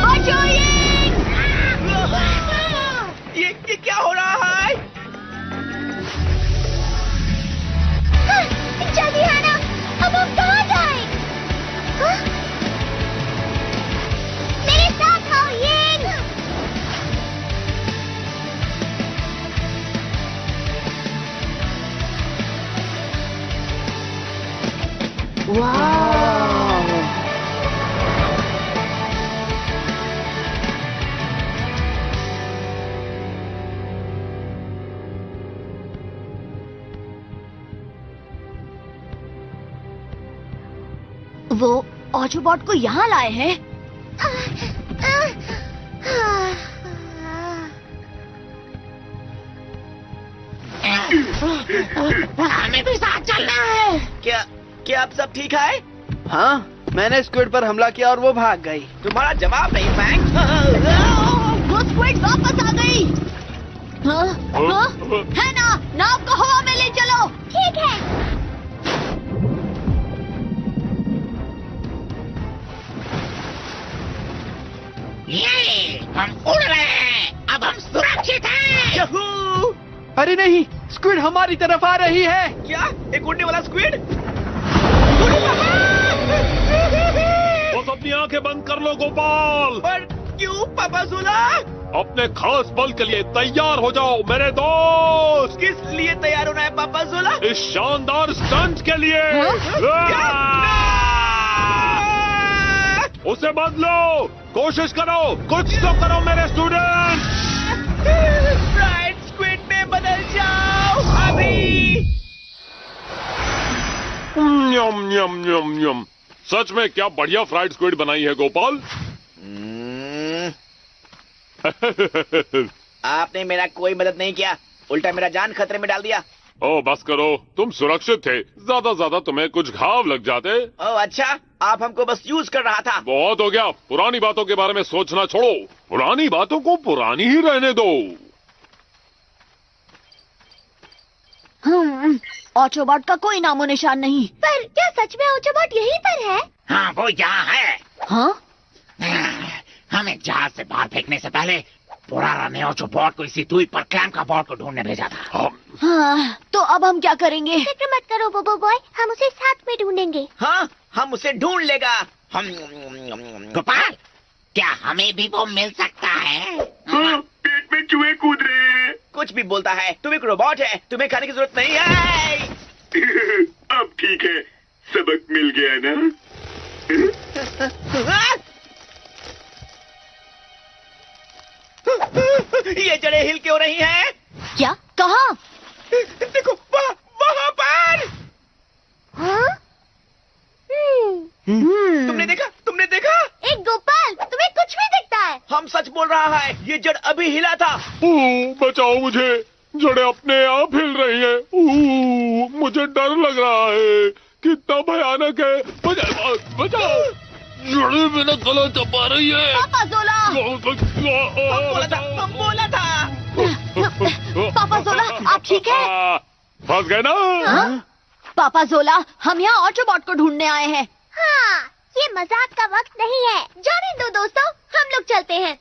S3: बचो
S14: ये क्या हो रहा है?
S5: जल्दी आना, अब हम कहाँ जाएं? मेरे साथ आओ यिन।
S14: वाह!
S3: वो ऑटोबॉट को यहाँ लाए हैं।
S9: हमें भी साथ चलना है।
S14: क्या आप सब ठीक है? हाँ, मैंने स्क्विड पर हमला किया और वो भाग गई। तुम्हारा जवाब नहीं फैंक।
S3: वो स्क्विड वापस आ गई। है ना? नाव को हवा में ले चलो।
S5: ठीक है।
S9: ये हम उड़ रहे हैं। अब हम
S6: यहू!
S14: अरे नहीं, स्क्विड हमारी तरफ आ रही है।
S6: क्या? एक उड़ने वाला स्क्विड?
S12: बस अपनी आंखें बंद कर लो गोपाल।
S6: पर क्यों पापा ज़ोला?
S12: अपने खास पल के लिए तैयार हो जाओ मेरे दोस्त।
S6: किस लिए तैयार होना है पापा ज़ोला?
S12: इस शानदार स्टंट के लिए। उसे बदलो, कोशिश करो, कुछ तो करो मेरे स्टूडेंट।
S6: फ्राइड स्क्विड में बदल जाओ अभी।
S12: यम यम यम यम। सच में क्या बढ़िया फ्राइड स्क्विड बनाई है गोपाल।
S11: आपने मेरा कोई मदद नहीं किया, उल्टा मेरा जान खतरे में डाल दिया।
S12: ओ बस करो, तुम सुरक्षित थे। ज्यादा तुम्हें कुछ घाव लग जाते।
S11: ओ अच्छा, आप हमको बस यूज कर रहा था।
S12: बहुत हो गया, पुरानी बातों के बारे में सोचना छोड़ो। पुरानी बातों को पुरानी ही रहने दो।
S3: ऑटोबॉट का कोई नामो निशान नहीं।
S5: पर क्या सच में ऑटोबॉट यहीं पर है?
S9: हाँ, वो यहाँ है।
S3: हाँ?
S9: हमें जहाज से बाहर फेंकने से पहले पुराना ने ऑटोबॉट को इसी दूरी पर क्लैम का बॉट को ढूंढने भेजा था।
S3: हाँ, तो अब हम क्या करेंगे?
S5: फिक्र मत करो बोबो बॉय, हम उसे साथ में ढूंढेंगे।
S11: हाँ, हम उसे ढूंढ लेगा। हम
S9: गोपाल, क्या हमें भी वो मिल सकता है?
S6: पेट में चूहे कूद रहे हैं।
S11: कुछ भी बोलता है, तुम एक रोबोट है, तुम्हें खाने की जरूरत नहीं है।
S6: अब ठीक है, सबक मिल गया ना?
S11: ये जड़ें हिल क्यों रही हैं?
S3: क्या? कहाँ?
S11: देखो, वहाँ पर।
S5: हाँ?
S11: तुमने देखा?
S5: एक गोपाल, तुम्हें कुछ भी दिखता है?
S11: हम सच बोल रहा है, ये जड़ अभी हिला था।
S12: बचाओ मुझे, जड़ें अपने आप हिल रही हैं। मुझे डर लग रहा है, कितना भयानक है। बचाओ, जड़ें मेरा गला दबा रही है।
S3: पापा ज़ोला!
S11: हम बोला था।
S3: पापा ज़ोला, आप ठीक है?
S12: फंस गए ना?
S3: हाँ? पापा ज़ोला, हम यहाँ ऑटोबॉट को ढूंढने आए हैं।
S5: हाँ, ये मजाक का वक्त नहीं है। जाने दो दोस्तों, हम लोग चलते हैं।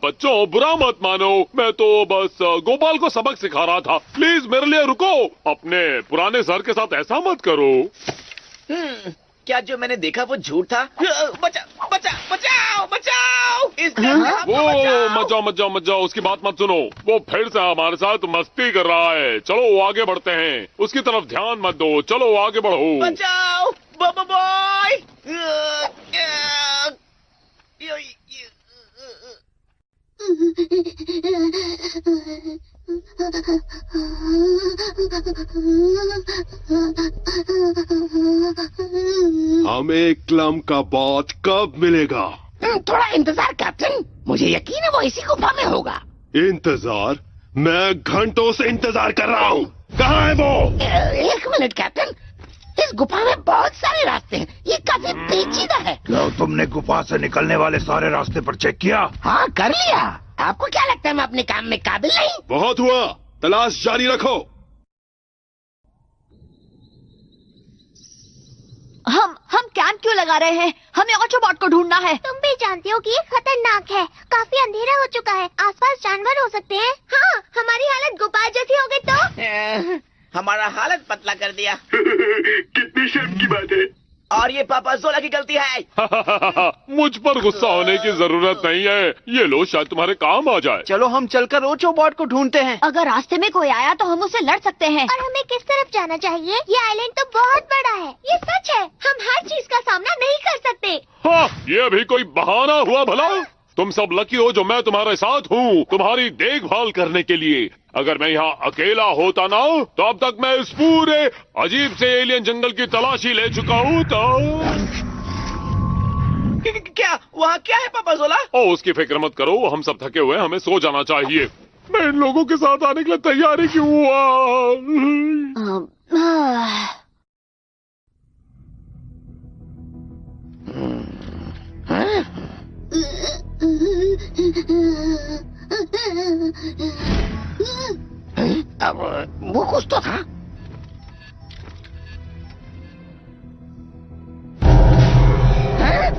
S12: बच्चों, बुरा मत मानो, मैं तो बस गोपाल को सबक सिखा रहा था। प्लीज मेरे लिए रुको। अपने पुराने सर के साथ ऐसा मत करो।
S11: क्या जो मैंने देखा वो झूठ था? बचाओ!
S12: मत जाओ, उसकी बात मत सुनो। वो फिर से हमारे साथ मस्ती कर रहा है। चलो आगे बढ़ते हैं, उसकी तरफ ध्यान मत दो। चलो आगे बढ़ो।
S11: बचाओ बोबो बॉय।
S1: हमें क्लम का बॉट कब मिलेगा?
S13: थोड़ा इंतजार कैप्टन, मुझे यकीन है वो इसी गुफा में होगा।
S1: इंतजार? मैं घंटों से इंतजार कर रहा हूँ। कहाँ है वो?
S13: एक मिनट कैप्टन, इस गुफा में बहुत सारे रास्ते हैं, ये काफी पेचीदा है।
S15: क्या तुमने गुफा से निकलने वाले सारे रास्ते पर चेक किया?
S13: हाँ, कर लिया। आपको क्या लगता है मैं अपने काम में काबिल नहीं?
S1: बहुत हुआ, तलाश जारी रखो।
S3: हम कैंप क्यों लगा रहे हैं? हमें ऑटोबॉट को ढूंढना है।
S5: तुम भी जानते हो कि ये खतरनाक है, काफी अंधेरा हो चुका है, आसपास जानवर हो सकते हैं। हाँ, हमारी हालत गोपाल जैसी हो गई तो?
S11: हमारा हालत पतला कर दिया।
S6: कितनी शर्म की बात है।
S11: और ये पापा ज़ोला की गलती है।
S12: मुझ पर गुस्सा होने की जरूरत नहीं है, ये लो शायद तुम्हारे काम आ जाए।
S14: चलो हम चलकर ऑटोबॉट को ढूंढते हैं।
S3: अगर रास्ते में कोई आया तो हम उससे लड़ सकते हैं।
S5: और हमें किस तरफ जाना चाहिए? ये आइलैंड तो बहुत बड़ा है, ये सच है, हम हर चीज का सामना नहीं कर सकते।
S12: हाँ, ये भी कोई बहाना हुआ भला? तुम सब लकी हो जो मैं तुम्हारे साथ हूँ, तुम्हारी देखभाल करने के लिए। अगर मैं यहाँ अकेला होता ना, तो अब तक मैं इस पूरे अजीब से एलियन जंगल की तलाशी ले चुका हूँ। तो
S11: क्या वहाँ क्या है पापा ज़ोला?
S12: ओ, उसकी फिक्र मत करो, हम सब थके हुए, हमें सो जाना चाहिए। मैं इन लोगों के साथ आने के लिए तैयारी क्यों हुआ?
S13: अब वो कुछ तो था।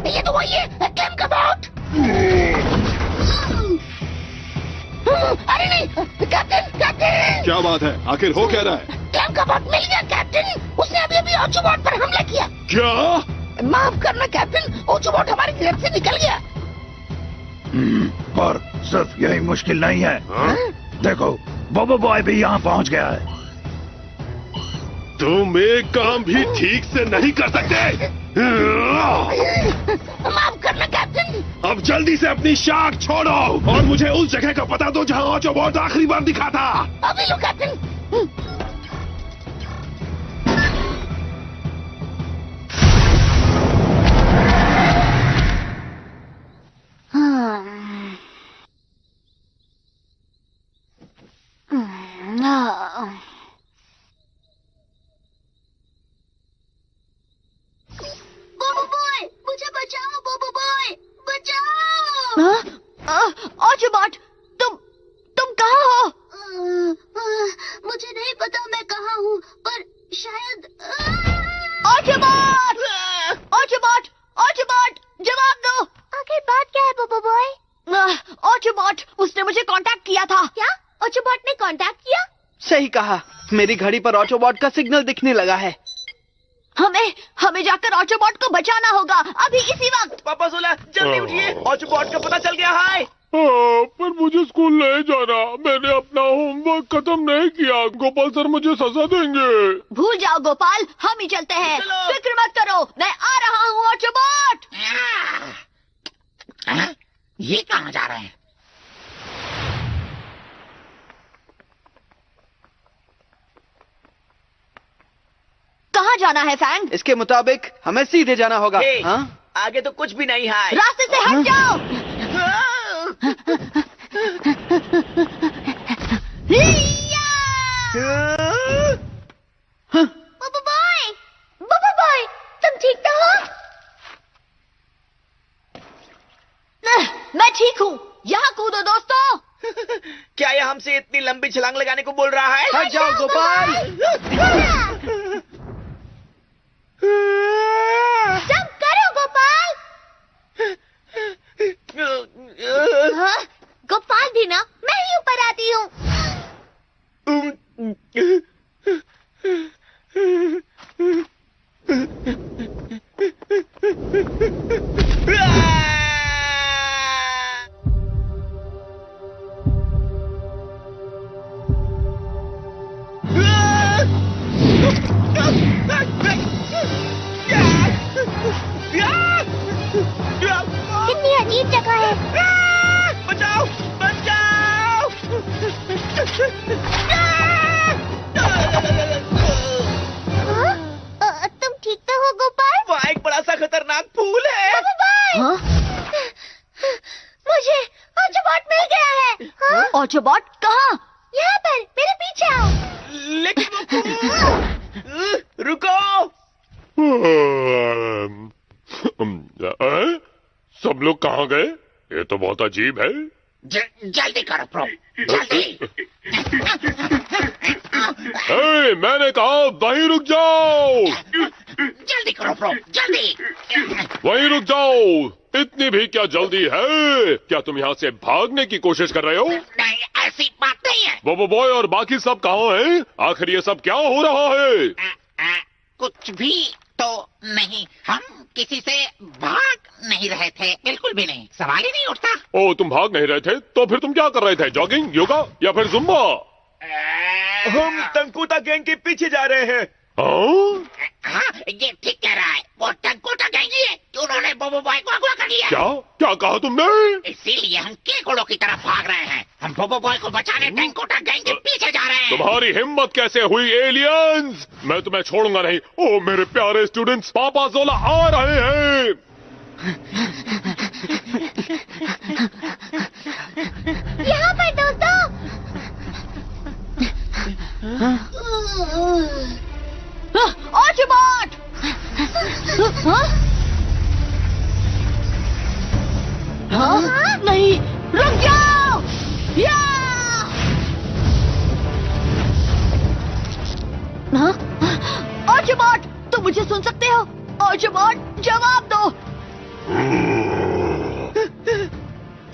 S13: ये तो वही है, क्लेम का बॉट। अरे नहीं कैप्टन, कैप्टन।
S1: क्या बात है? आखिर हो क्या रहा है?
S13: क्लैम का बॉट मिल गया कैप्टन। उसने अभी अभी ऑटोबॉट पर हमला किया।
S1: क्या?
S13: माफ करना कैप्टन, ऑटोबॉट हमारे ग्रिप से निकल गया।
S15: और सिर्फ यही मुश्किल नहीं है। देखो बोबो बॉय भी यहाँ पहुँच गया है।
S1: तुम एक काम भी ठीक से नहीं कर सकते।
S13: माफ करना कैप्टन।
S1: अब जल्दी से अपनी शाख छोड़ो और मुझे उस जगह का पता दो जहाँ ऑटोबॉट आखिरी बार दिखा था।
S13: अभी लो कैप्टन।
S3: बोबो बॉय, मुझे बचाओ। बोबो बॉय, बचाओ। ऑटोबॉट, तुम कहाँ हो? मुझे नहीं पता मैं कहाँ हूँ, पर शायद ऑटोबॉट, ऑटोबॉट, ऑटोबॉट, जवाब दो।
S5: आखिर बात क्या है बोबो बॉय?
S3: ऑटोबॉट, उसने मुझे कांटेक्ट किया था।
S5: क्या ऑटोबॉट ने कांटेक्ट किया?
S14: सही कहा, मेरी घड़ी पर ऑटोबॉट का सिग्नल दिखने लगा है।
S3: हमें जाकर ऑटोबॉट को बचाना होगा, अभी इसी वक्त।
S11: पापा सोला, जल्दी उठिए, ऑटोबॉट का पता चल गया है।
S12: पर मुझे स्कूल नहीं जाना, मैंने अपना होमवर्क खत्म नहीं किया। गोपाल सर मुझे सजा देंगे।
S3: भूल जाओ गोपाल, हम ही चलते हैं। फिक्र मत करो, मैं आ रहा हूँ ऑटोबॉट।
S9: ये कहाँ जा रहे हैं?
S3: कहाँ जाना है फैंग?
S14: इसके मुताबिक हमें सीधे जाना होगा। हाँ?
S11: आगे तो कुछ भी नहीं है।
S3: रास्ते से हट जाओ।
S5: बोबो बॉय, तुम ठीक तो हो?
S3: मैं ठीक हूँ, यहाँ कूदो दोस्तों।
S11: क्या ये हमसे इतनी लंबी छलांग लगाने को बोल रहा है?
S14: हट जाओ गोपाल।
S5: जंप करो गोपाल। गोपाल भी ना, मैं ही ऊपर आती हूँ। कितनी अजीब जगह है।
S11: बचाओ, बचाओ।
S5: तुम ठीक तो हो गोपाल?
S11: वहाँ एक बड़ा सा खतरनाक फूल है।
S5: मुझे ऑटोबॉट मिल गया है।
S3: ऑटोबॉट कहाँ?
S5: यहाँ पर, मेरे पीछे आओ।
S11: लेकिन वो रुको।
S12: सब लोग कहाँ गए? ये तो बहुत अजीब है।
S9: जल्दी करो प्रो, जल्दी।
S12: मैंने कहा वहीं रुक जाओ।
S9: जल्दी करो प्रो, जल्दी।
S12: वहीं रुक जाओ। इतनी भी क्या जल्दी है? क्या तुम यहाँ से भागने की कोशिश कर रहे हो?
S9: नहीं, ऐसी बात नहीं है।
S12: बोबो बॉय और बाकी सब कहाँ हैं? आखिर ये सब क्या हो रहा है?
S9: कुछ भी तो नहीं, हम किसी से भाग नहीं रहे थे, बिल्कुल भी नहीं, सवाल ही नहीं उठता।
S12: ओ, तुम भाग नहीं रहे थे तो फिर तुम क्या कर रहे थे? जॉगिंग, योगा या फिर जुम्बा?
S11: हम तंकुता गैंग के पीछे जा रहे हैं।
S9: हाँ, ये ठीक कह रहा है, वो टंकुटा गैंग ही है, उन्होंने बोबो बॉय को अगवा कर लिया।
S12: क्या कहा तुमने?
S9: इसीलिए हम कीड़ों की तरफ भाग रहे हैं। हम बोबो बॉय को बचाने टंकुटा गैंग के पीछे जा रहे हैं।
S12: तुम्हारी हिम्मत कैसे हुई एलियंस? मैं तुम्हें छोड़ूंगा नहीं। ओ मेरे प्यारे स्टूडेंट्स, पापा जोला आ रहे हैं।
S5: यहाँ पर दोस्तों।
S3: ऑटोबॉट! नहीं, रुक जाओ! ऑटोबॉट, तुम मुझे सुन सकते हो? ऑटोबॉट, जवाब दो!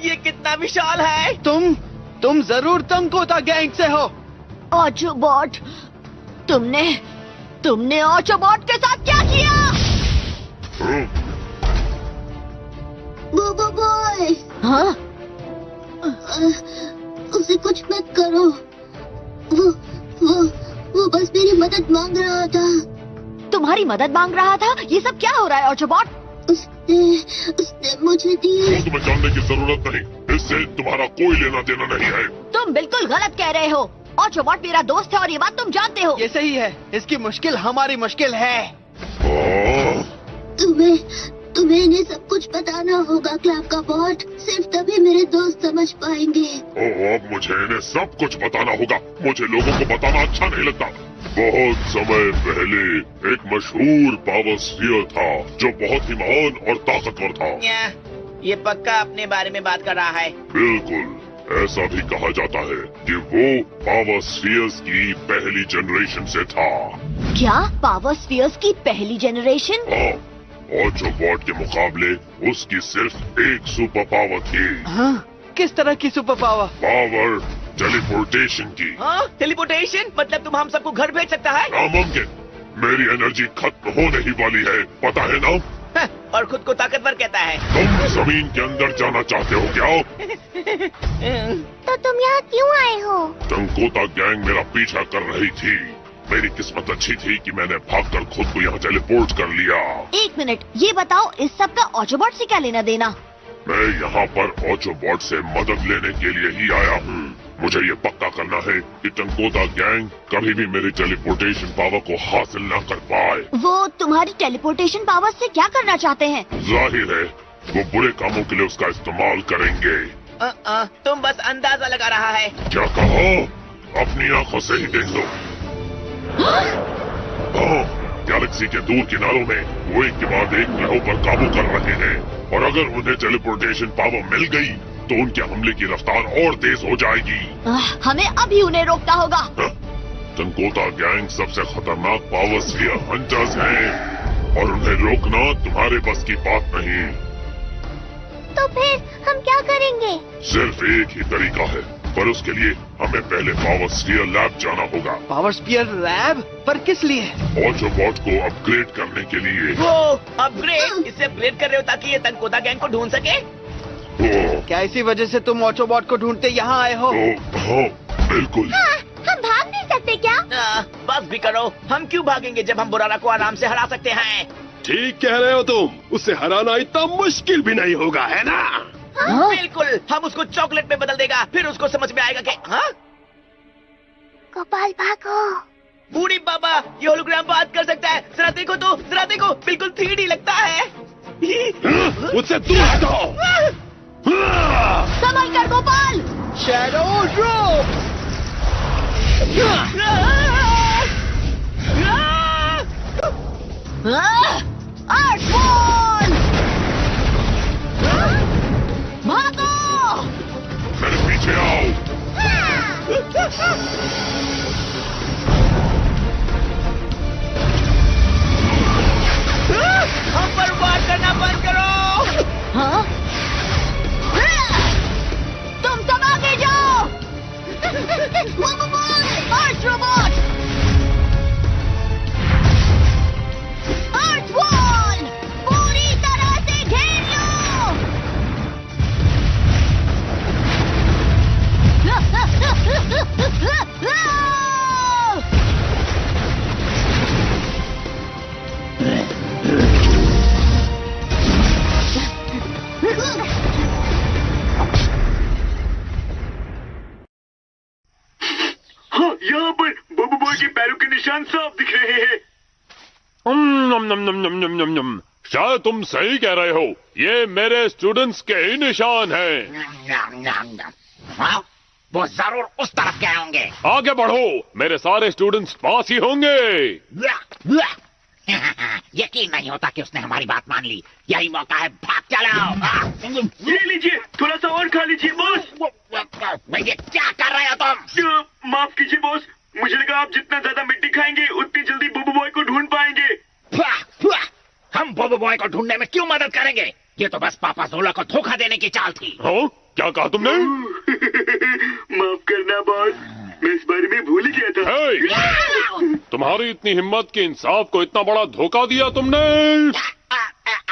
S11: ये कितना विशाल है।
S14: तुम तुम जरूर तंकोता गैंग से हो।
S3: ऑटोबॉट, तुमने ऑटोबॉट के साथ क्या किया?
S10: बोबो बॉय।
S3: हाँ?
S10: उसे कुछ मत करो। वो बस मेरी मदद मांग रहा था।
S3: तुम्हारी मदद मांग रहा था? ये सब क्या हो रहा है ऑटोबॉट?
S10: उसने मुझे दी।
S12: तुम्हें जानने की जरूरत नहीं, इससे तुम्हारा कोई लेना देना नहीं है।
S3: तुम बिल्कुल गलत कह रहे हो। ऑटोबॉट मेरा दोस्त है और ये बात तुम जानते हो।
S14: ये सही है, इसकी मुश्किल हमारी मुश्किल है।
S10: तुम्हें इन्हें सब कुछ बताना होगा क्लैम का बॉट। सिर्फ तभी मेरे दोस्त समझ पाएंगे।
S12: अब मुझे इन्हें सब कुछ बताना होगा। मुझे लोगों को बताना अच्छा नहीं लगता। बहुत समय पहले एक मशहूर पावर स्फीयर था जो बहुत ही महान और ताकतवर था।
S11: ये पक्का अपने बारे में बात कर रहा है।
S12: बिल्कुल, ऐसा भी कहा जाता है कि वो पावर स्फीयर्स की पहली जनरेशन से था।
S3: क्या पावर स्फीयर्स की पहली जनरेशन?
S12: हाँ, ऑटोबॉट के मुकाबले उसकी सिर्फ एक सुपर पावर थी।
S14: हाँ? किस तरह की सुपर पावर?
S12: पावर टेलीपोर्टेशन की।
S11: हाँ? टेलीपोर्टेशन मतलब तुम हम सबको घर भेज सकता है?
S12: नामुमकिन। मेरी एनर्जी खत्म होने ही वाली है, पता है ना?
S11: और खुद को ताकतवर कहता है।
S12: तुम जमीन के अंदर जाना चाहते हो क्या?
S5: तो तुम यहाँ क्यों आए हो?
S12: तंकोता गैंग मेरा पीछा कर रही थी। मेरी किस्मत अच्छी थी कि मैंने भागकर खुद को यहाँ टेलीपोर्ट कर लिया।
S3: एक मिनट, ये बताओ इस सब का ऑटोबॉट से क्या लेना देना?
S12: मैं यहाँ पर ऑटोबॉट से मदद लेने के लिए ही आया हूँ। मुझे ये पक्का करना है कि तंकोता गैंग कभी भी मेरी टेलीपोर्टेशन पावर को हासिल न कर पाए।
S3: वो तुम्हारी टेलीपोर्टेशन पावर से क्या करना चाहते हैं?
S12: जाहिर है वो बुरे कामों के लिए उसका इस्तेमाल करेंगे।
S11: तुम बस अंदाजा लगा रहा है।
S12: क्या कहा? अपनी आंखों से ही देख लो। गैलेक्सी के दूर किनारों में वो एक के बाद एक ग्रहों पर काबू कर रहे हैं और अगर उन्हें टेलीपोर्टेशन पावर मिल गई तो उनके हमले की रफ्तार और तेज हो जाएगी।
S3: हमें अभी उन्हें रोकना होगा।
S12: तंकोता गैंग सबसे खतरनाक पावर स्फीयर हंटर्स हैं और उन्हें रोकना तुम्हारे बस की बात नहीं।
S5: तो फिर हम क्या करेंगे?
S12: सिर्फ एक ही तरीका है, पर उसके लिए हमें पहले पावर स्फीयर लैब जाना होगा।
S14: Power sphere lab? पर किस लिए?
S12: ऑटोबॉट को अपग्रेड करने के लिए।
S11: वो अपग्रेड? इसे अपग्रेड कर रहे हो ताकि ये तंकोता गैंग को ढूंढ सके?
S14: क्या इसी वजह से तुम ऑटोबॉट को ढूंढते यहाँ आए हो?
S12: हाँ, बिल्कुल।
S5: हाँ, हम भाग नहीं सकते क्या?
S11: बस भी करो, हम क्यों भागेंगे जब हम बुरारा को आराम से हरा सकते हैं।
S1: ठीक कह रहे हो तुम, उसे हराना इतना मुश्किल भी नहीं होगा, है ना?
S11: हाँ? बिल्कुल, हम उसको चॉकलेट में बदल देगा, फिर उसको समझ में आएगा कि हाँ?
S5: गोपाल भागो।
S11: बूढ़ी बाबा, ये होलोग्राम बात कर सकता है। जरा देखो तो, जरा देखो, बिल्कुल 3D लगता है।
S1: मुझसे दूर हटो।
S3: संभल कर गोपाल।
S14: Shadow drop.
S3: आर्टबॉल! भागो!
S12: मेरे पीछे आओ।
S11: हम पर वार करना बंद करो।
S3: हाँ? तुम सब आगे जाओ। आर्टबॉल! आर्टबॉल! पूरी तरह से घेर लो।
S16: हाँ, यहाँ पर बब्बू बॉय के पैरों के निशान साफ दिख रहे हैं।
S12: शायद तुम सही कह रहे हो, ये मेरे स्टूडेंट्स के ही निशान हैं।
S9: वो जरूर उस तरफ गए होंगे।
S12: आगे बढ़ो, मेरे सारे स्टूडेंट्स पास ही होंगे।
S9: यकीन नहीं होता कि उसने हमारी बात मान ली। यही मौका है, भाग चलो।
S16: ये लीजिए, थोड़ा सा और खा लीजिए बॉस।
S9: ये क्या कर रहे हो तुम?
S16: माफ कीजिए बॉस, मुझे लगा आप जितना ज्यादा मिट्टी खाएंगे उतनी जल्दी बब्बू बॉय को ढूंढ पाएंगे।
S9: हम बब्बू बॉय को ढूंढने में क्यों मदद करेंगे? ये तो बस पापा जोला को धोखा देने की चाल थी।
S12: हाँ? क्या कहा तुमने?
S16: माफ करना बॉस, मैं इस बारे में भूल ही गया था।
S12: तुम्हारी इतनी हिम्मत कि इंसाफ को इतना बड़ा धोखा दिया तुमने।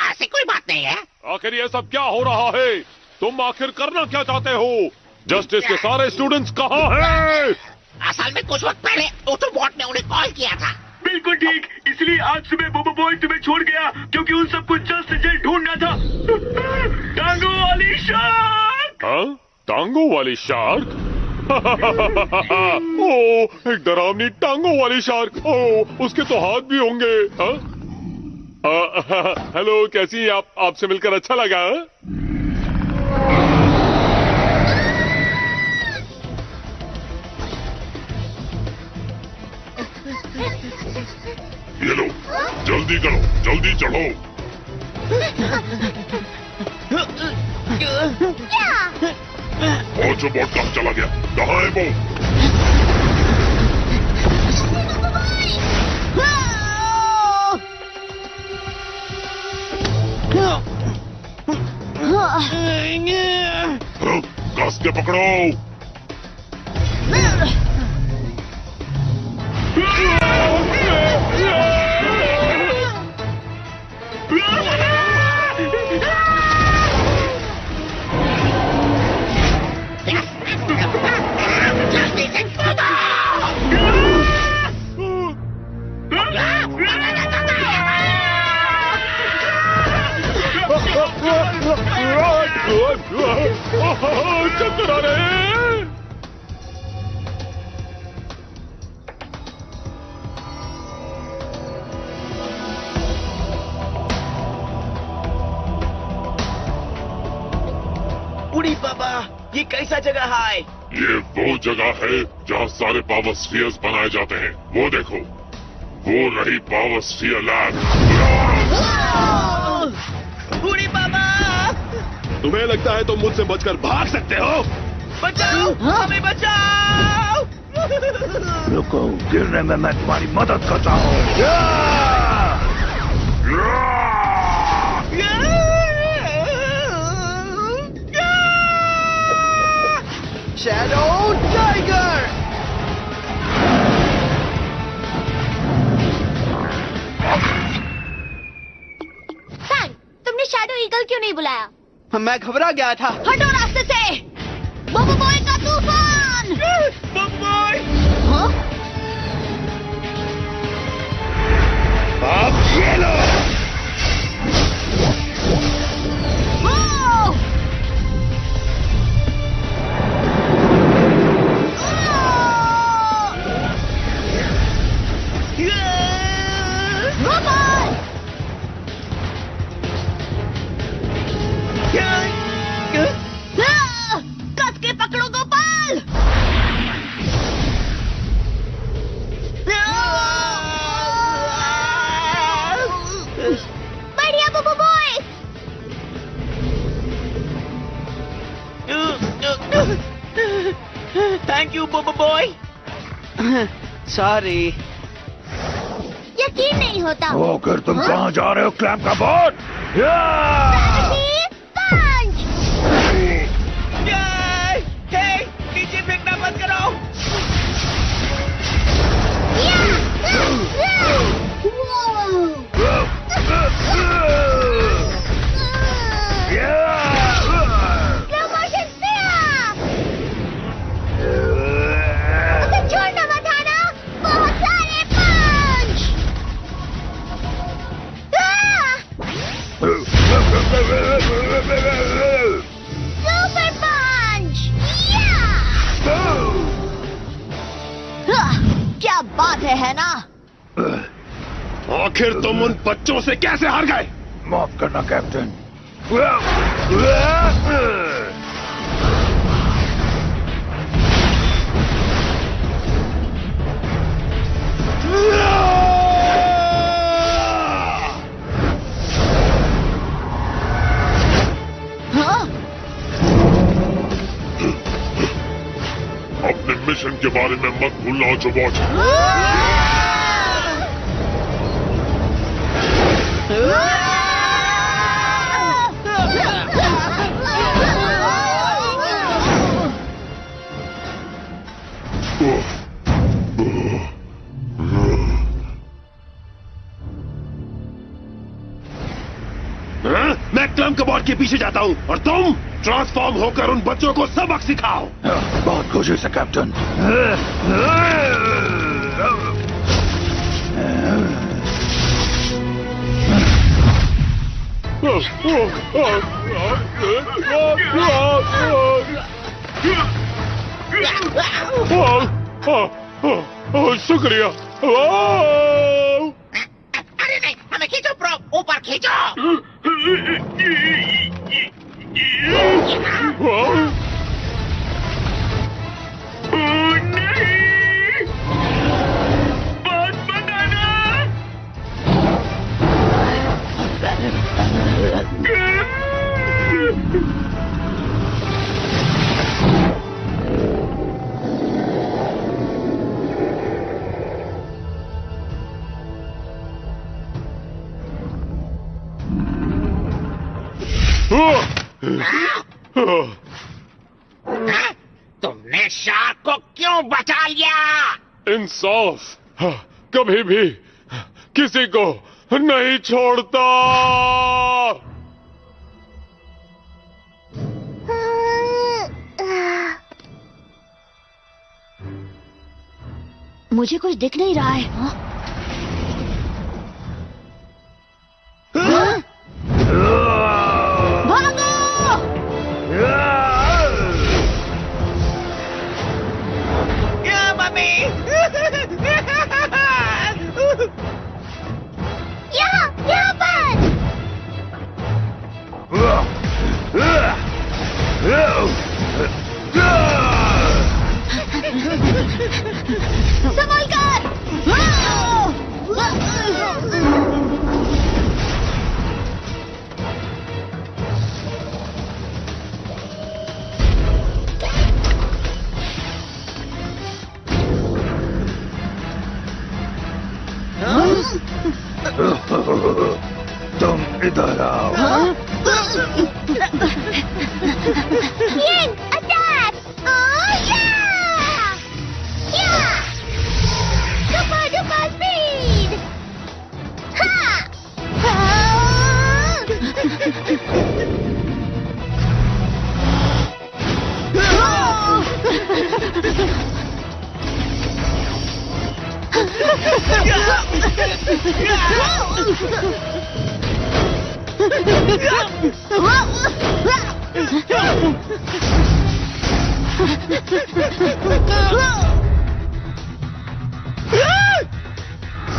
S9: ऐसी कोई बात नहीं है।
S12: आखिर ये सब क्या हो रहा है? तुम आखिर करना क्या चाहते हो? जस्टिस के सारे स्टूडेंट्स कहाँ हैं?
S9: असल में कुछ वक्त पहले ऑटोबॉट ने उन्हें कॉल किया था।
S16: बिल्कुल ठीक, इसलिए आज सुबह बोबो बॉय तुम्हें छोड़ गया क्योंकि उन सबको जल्द से जल्द ढूंढना था। टांगों वाली शार्क।
S12: हाँ, टांगों वाली शार्क। ओ, एक डरावनी टांगों वाली शार्क। ओ, उसके तो हाथ भी होंगे। हाँ? हेलो, कैसी हैं आप? आपसे मिलकर अच्छा लगा। ये लो, जल्दी करो, जल्दी चढ़ो। ऑटोबॉट कहाँ चला गया? कहाँ है वो? कस के पकड़ो। चक्कर आ रहे हैं।
S11: उड़ी बाबा, ये कैसा जगह है?
S12: ये वो जगह है जहाँ सारे पावर स्फीयर्स बनाए जाते हैं। वो देखो, वो रही पावर स्फीयर लैब।
S11: उड़ी बाबा,
S1: तुम्हें लगता है तुम मुझसे बचकर भाग सकते हो?
S11: बचाओ, हमें बचाओ।
S15: रुको, गिरने में मैं तुम्हारी मदद करता हूँ।
S14: Shadow tiger.
S5: सैम, तुमने शैडो ईगल क्यों नहीं बुलाया?
S14: मैं घबरा गया था।
S3: हटो रास्ते से। बोबो बॉय का तूफान।
S11: बोबो बॉय।
S3: हाँ?
S15: अब ये लो।
S3: कस के पकड़ो गोपाल।
S5: बढ़िया बोबो बॉय।
S11: थैंक यू बोबो बॉय।
S14: सॉरी।
S5: यकीन नहीं होता।
S15: ओकर तुम कहाँ जा रहे हो? क्लैम्प का बोट।
S11: नीचे फेंकना बंद करो।
S5: उसे छोड़ना मत आना। बहुत सारे पंच। सुपर पंच।
S3: क्या बात है ना?
S1: आखिर तुम उन बच्चों से कैसे हार गए?
S15: माफ करना कैप्टन।
S3: हाँ?
S12: अपने मिशन के बारे में मत भूलना ऑटोबॉट।
S1: मैं क्लैम कबॉट के पीछे जाता हूँ और तुम ट्रांसफॉर्म होकर उन बच्चों को सबक सिखाओ।
S15: बहुत खुशी से कैप्टन।
S12: शुक्रिया।
S9: अरे नहीं, हमें खींचो प्रो, ऊपर खींचो।
S16: बात बताना।
S9: तुमने शार्क को क्यों बचा लिया?
S12: इंसाफ कभी भी किसी को नहीं छोड़ता।
S3: मुझे कुछ दिख नहीं रहा है। भागो!
S11: या मम्मी!
S5: यहाँ पर!
S3: संभल कर!
S15: तुम इधर आओ।
S5: Ying, attack! Oh, yeah! Yeah! Super duper speed! Ha!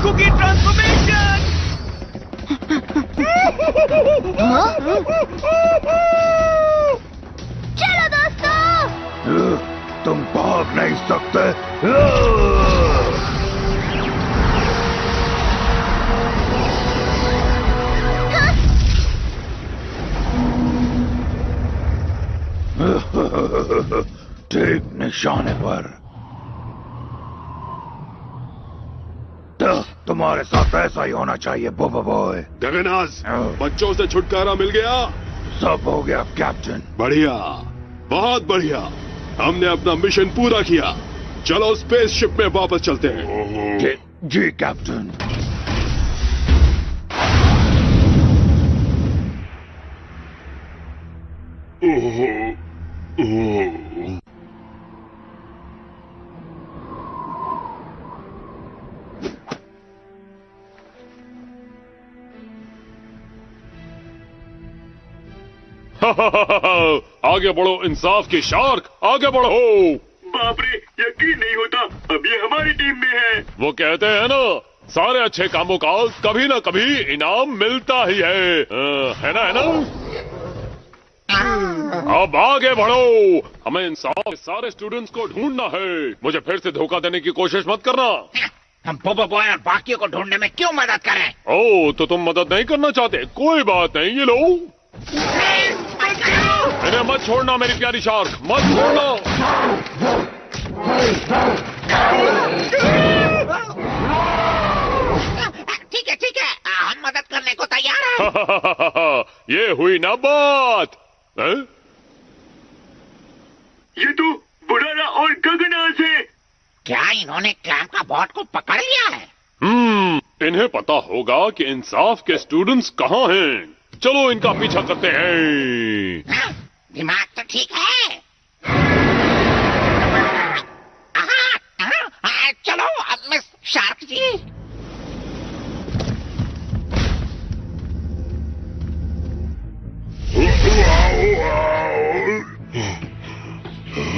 S11: Cookie transformation!
S5: चलो दोस्तों!
S15: तुम भाग नहीं सकते। ठीक निशाने पर। तो तुम्हारे साथ ऐसा ही होना चाहिए बोबो बॉय।
S1: गगनाज, बच्चों से छुटकारा मिल गया?
S15: सब हो गया कैप्टन।
S1: बढ़िया, बहुत बढ़िया। हमने अपना मिशन पूरा किया। चलो स्पेसशिप में वापस चलते हैं।
S15: जी कैप्टन।
S12: आगे बढ़ो इंसाफ की शार्क, आगे बढ़ो।
S16: बाप रे, यकीन नहीं होता, अब ये हमारी टीम में है।
S12: वो कहते हैं ना, सारे अच्छे कामों का कभी ना कभी इनाम मिलता ही है ना, है ना? अब आगे बढ़ो। हमें इंसाफ के सारे स्टूडेंट्स को ढूंढना है। मुझे फिर से धोखा देने की कोशिश मत करना।
S9: हम बोबो बॉय और बाकियों को ढूंढने में क्यों मदद करें?
S12: ओह, तो तुम मदद नहीं करना चाहते? कोई बात नहीं, ये लो। इन्हें मत छोड़ना मेरी प्यारी शार्क, मत छोड़ना।
S9: ठीक है, हम मदद करने को तैयार हैं।
S12: ये हुई ना बात।
S16: ये तो बुरारा और गगनाज है।
S9: क्या इन्होंने क्लैम का बॉट को पकड़ लिया है?
S12: इन्हें पता होगा कि इंसाफ के स्टूडेंट्स कहाँ हैं। चलो इनका पीछा करते हैं।
S9: हाँ, दिमाग तो ठीक है। चलो अब मिस शार्क जी।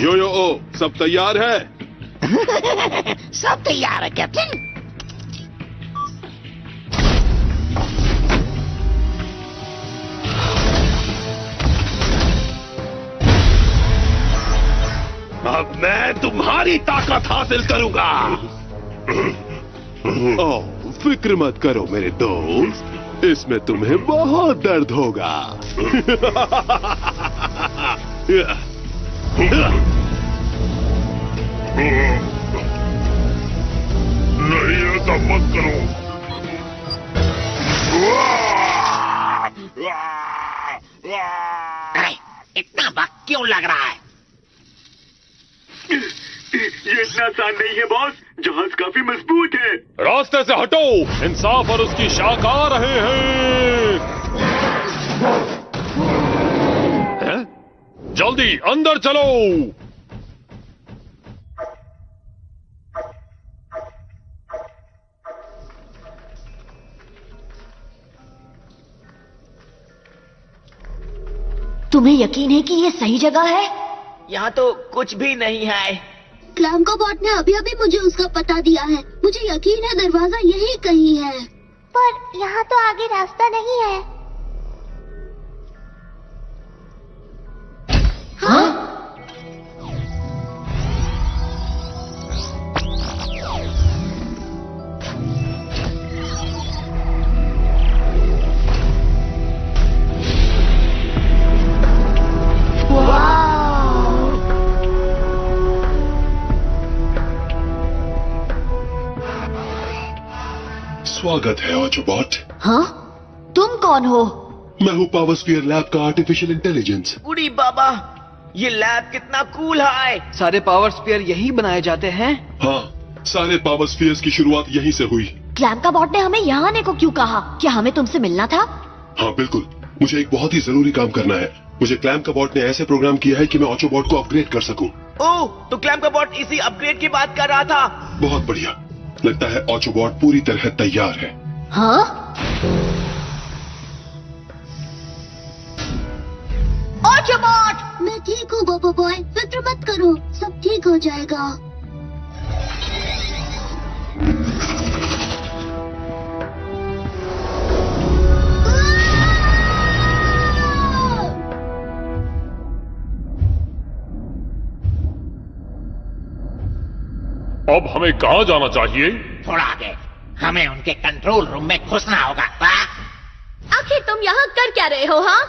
S1: यो ओ, सब तैयार है?
S13: सब तैयार है कैप्टन।
S1: अब मैं तुम्हारी ताकत हासिल करूंगा। ओह, फिक्र मत करो मेरे दोस्त, इसमें तुम्हें बहुत दर्द होगा।
S12: नहीं, ऐसा मत करो।
S9: अरे इतना वक्त क्यों लग रहा है?
S16: ये इतना आसान नहीं है बॉस, जहाज काफी मजबूत है।
S12: रास्ते से हटो, इंसाफ और उसकी शाख आ रहे हैं। जल्दी अंदर चलो।
S3: तुम्हें यकीन है कि ये सही जगह है?
S11: यहाँ तो कुछ भी नहीं है।
S5: क्लैम का बॉट ने अभी अभी मुझे उसका पता दिया है। मुझे यकीन है दरवाजा यही कहीं है। पर यहाँ तो आगे रास्ता नहीं है।
S3: हाँ?
S1: स्वागत है ऑटोबॉट।
S3: हाँ? तुम कौन हो?
S1: मैं हूँ पावर स्फीयर लैब का आर्टिफिशियल इंटेलिजेंस।
S11: उड़ी बाबा, ये लैब कितना कूल है।
S14: सारे पावर स्फीयर यही बनाए जाते हैं?
S1: हाँ, सारे पावर स्फीयर्स की शुरुआत यहीं से हुई।
S3: क्लैम का बॉट ने हमें यहाँ आने को क्यों कहा? क्या हमें तुमसे मिलना था?
S1: हाँ बिल्कुल, मुझे एक बहुत ही जरूरी काम करना है। मुझे क्लैम का बॉट ने ऐसे प्रोग्राम किया है कि मैं ऑटोबॉट को अपग्रेड कर सकूं।
S11: ओह, तो क्लैम का बॉट इसी अपग्रेड की बात कर रहा था।
S1: बहुत बढ़िया, लगता है ऑटोबॉट पूरी तरह तैयार है।
S3: हाँ? ऑटोबॉट!
S5: मैं ठीक हूँ बोबो बॉय, फिक्र मत करो, सब ठीक हो जाएगा।
S12: अब हमें कहाँ जाना चाहिए?
S9: थोड़ा आगे, हमें उनके कंट्रोल रूम में घुसना होगा।
S2: आखिर तुम यहाँ कर क्या रहे हो? हाँ,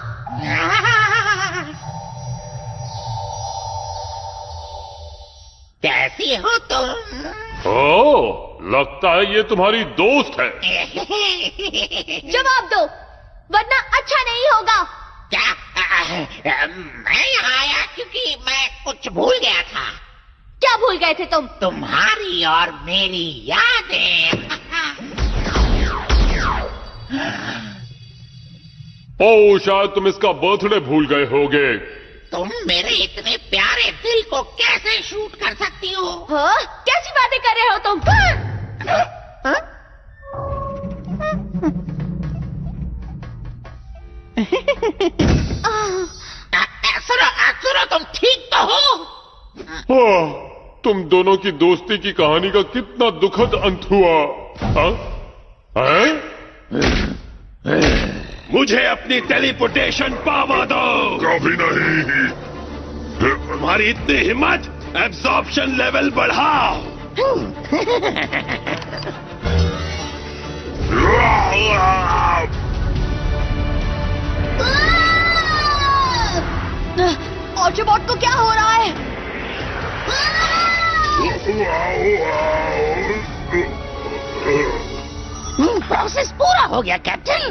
S9: कैसी हो तुम?
S12: ओह, लगता है ये तुम्हारी दोस्त है।
S2: जवाब दो, वरना अच्छा नहीं होगा।
S9: क्या? मैं यहाँ आया क्योंकि मैं कुछ भूल गया था।
S2: क्या भूल गए थे तुम?
S9: तुम्हारी और मेरी यादें।
S12: ओह, शायद तुम इसका बर्थडे भूल गए होगे।
S9: तुम मेरे इतने प्यारे दिल को कैसे शूट कर सकती हो?
S2: हाँ? कैसी बातें कर रहे हो तुम?
S9: सुनो, तुम ठीक तो हो?
S12: तुम दोनों की दोस्ती की कहानी का कितना दुखद अंत हुआ। हाँ?
S1: मुझे अपनी टेलीपोर्टेशन पावर दो।
S12: कभी नहीं।
S1: तुम्हारी इतनी हिम्मत, एब्जॉर्प्शन लेवल बढ़ाओ।
S3: ऑटोबॉट को क्या हो रहा है?
S13: प्रोसेस पूरा हो गया कैप्टन।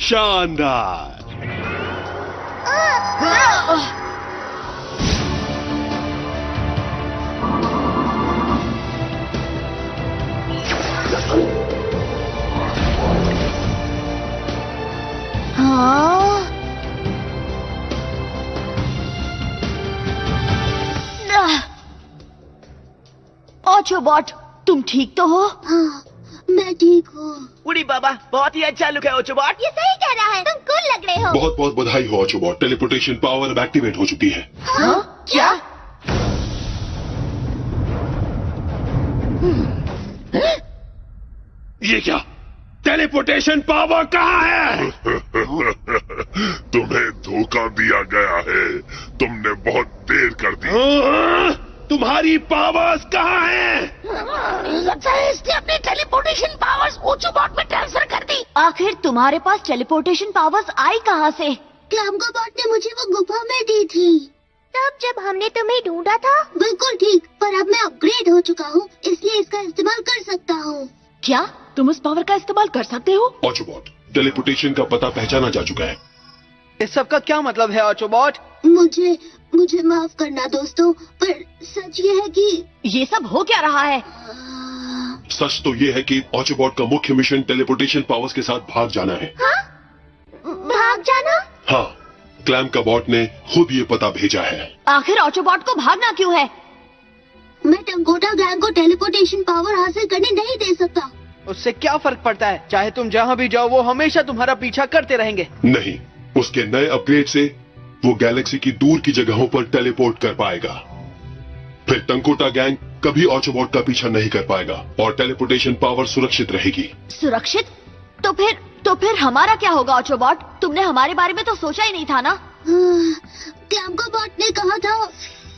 S1: शानदार।
S3: ऑचोबॉट, तुम ठीक तो हो?
S5: हाँ, मैं ठीक हूँ।
S11: उड़ी बाबा, बहुत ही अच्छा लुक है ऑचोबॉट।
S3: ये सही कह रहा है, तुम कूल लग रहे हो।
S1: बहुत बहुत बधाई हो ऑचोबॉट, टेलीपोर्टेशन पावर अब एक्टिवेट हो चुकी है।
S3: हाँ? क्या?
S1: ये क्या? टेलीपोर्टेशन पावर कहाँ है?
S12: तुम्हें धोखा दिया गया है, तुमने बहुत देर कर दी।
S1: तुम्हारी पावर्स कहाँ हैं?
S13: लगता है इसने अपनी टेलीपोर्टेशन पावर्स ऑचोबॉट में ट्रांसफर कर दी।
S3: आखिर तुम्हारे पास टेलीपोर्टेशन पावर्स आई कहाँ से?
S5: क्लैमकाबॉट ने मुझे वो गुफा में दी थी।
S3: तब जब हमने तुम्हें ढूंढा था?
S5: बिल्कुल ठीक, पर अब मैं अपग्रेड हो चुका हूँ, इसलिए इसका इस्तेमाल कर सकता हूँ।
S2: क्या तुम उस पावर का इस्तेमाल कर सकते हो?
S1: ऑचोबॉट, टेलीपोर्टेशन का पता पहचाना जा चुका है।
S14: इस सब का क्या मतलब है ऑचोबॉट?
S5: मुझे माफ करना दोस्तों, पर सच ये है कि
S3: ये सब हो क्या रहा है?
S1: सच तो ये है कि ऑचोबॉट का मुख्य मिशन टेलीपोर्टेशन पावर्स के साथ भाग जाना है।
S3: हाँ? भाग जाना?
S1: हाँ, क्लैमकाबॉट ने खुद ये पता भेजा है।
S3: आखिर ऑचोबॉट को भागना क्यों है?
S5: मैं टंकोटा गैंग को टेलीपोर्टेशन पावर हासिल करने नहीं दे सकता।
S14: उससे क्या फर्क पड़ता है? चाहे तुम जहाँ भी जाओ वो हमेशा तुम्हारा पीछा करते रहेंगे।
S1: नहीं, उसके नए अपग्रेड से वो गैलेक्सी की दूर की जगहों पर टेलीपोर्ट कर पाएगा। फिर टंकोटा गैंग कभी ऑचोबॉट का पीछा नहीं कर पाएगा और टेलीपोर्टेशन पावर सुरक्षित रहेगी।
S3: सुरक्षित? तो फिर हमारा क्या होगा ऑचोबॉट? तुमने हमारे बारे में तो सोचा ही नहीं था ना?
S5: क्लैमकाबॉट ने कहा था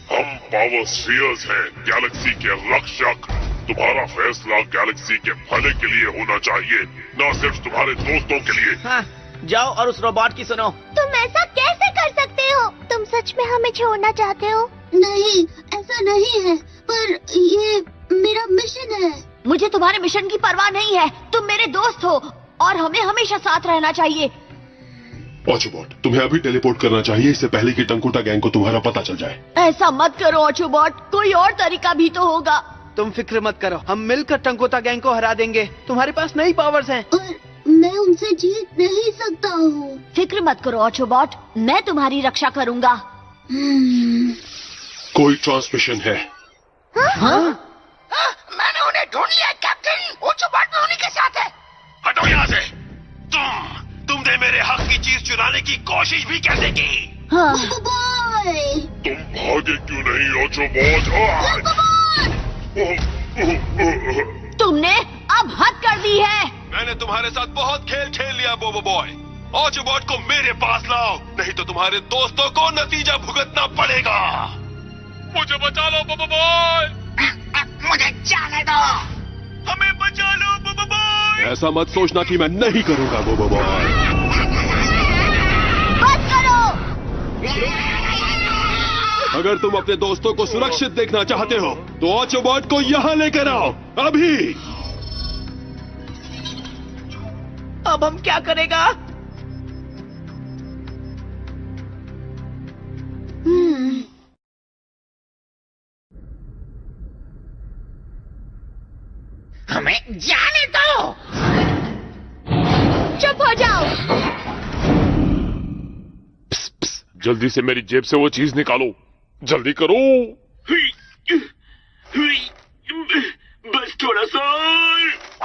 S12: हम पावर स्फीयर्स हैं, गैलेक्सी के रक्षक। तुम्हारा फैसला गैलेक्सी के भले के लिए होना चाहिए, न सिर्फ तुम्हारे दोस्तों के लिए।
S11: हाँ, जाओ और उस रोबोट की सुनो।
S3: तुम ऐसा कैसे कर सकते हो? तुम सच में हमें छोड़ना चाहते हो?
S5: नहीं, ऐसा नहीं है, पर ये मेरा मिशन है।
S3: मुझे तुम्हारे मिशन की परवाह नहीं है। तुम मेरे दोस्त हो और हमें हमेशा साथ रहना चाहिए।
S1: ऑचोबॉट, तुम्हें अभी टेलीपोर्ट करना चाहिए, इससे पहले कि टंकोटा गैंग को तुम्हारा पता चल जाए।
S3: ऐसा मत करो ऑचोबॉट, कोई और तरीका भी तो होगा।
S14: तुम फिक्र मत करो, हम मिलकर टंकोटा गैंग को हरा देंगे। तुम्हारे पास नई पावर्स हैं।
S5: मैं उनसे जीत नहीं सकता हूँ।
S3: फिक्र मत करो ऑचोबॉट, मैं तुम्हारी रक्षा करूँगा।
S1: कोई ट्रांसमिशन है?
S13: हाँ? मैंने उन्हें ढूंढ लिया कैप्टन, ऑचोबॉट में उन्हीं के साथ है।
S12: हटो यहाँ से। तुमने मेरे हक की चीज चुराने की कोशिश भी कैसे की?
S3: हाँ।
S12: तुम भागे क्यों नहीं ऑचोबॉट?
S3: तुमने अब हद कर दी है।
S1: मैंने तुम्हारे साथ बहुत खेल खेल लिया बोबो बॉय। ऑचोबॉट को मेरे पास लाओ, नहीं तो तुम्हारे दोस्तों को नतीजा भुगतना पड़ेगा।
S12: मुझे बचा लो बोबो बॉय।
S13: मुझे जाने दो।
S11: हमें बचा लो बोबो बॉय।
S1: ऐसा मत सोचना कि मैं नहीं करूंगा बोबो बॉय।
S3: बस करो।
S1: अगर तुम अपने दोस्तों को सुरक्षित देखना चाहते हो तो ऑचोबॉट को यहाँ लेकर आओ अभी।
S11: अब हम क्या करेगा?
S13: हमें जाने दो।
S3: चुप हो जाओ।
S12: जल्दी से मेरी जेब से वो चीज निकालो, जल्दी करो।
S16: बस थोड़ा सा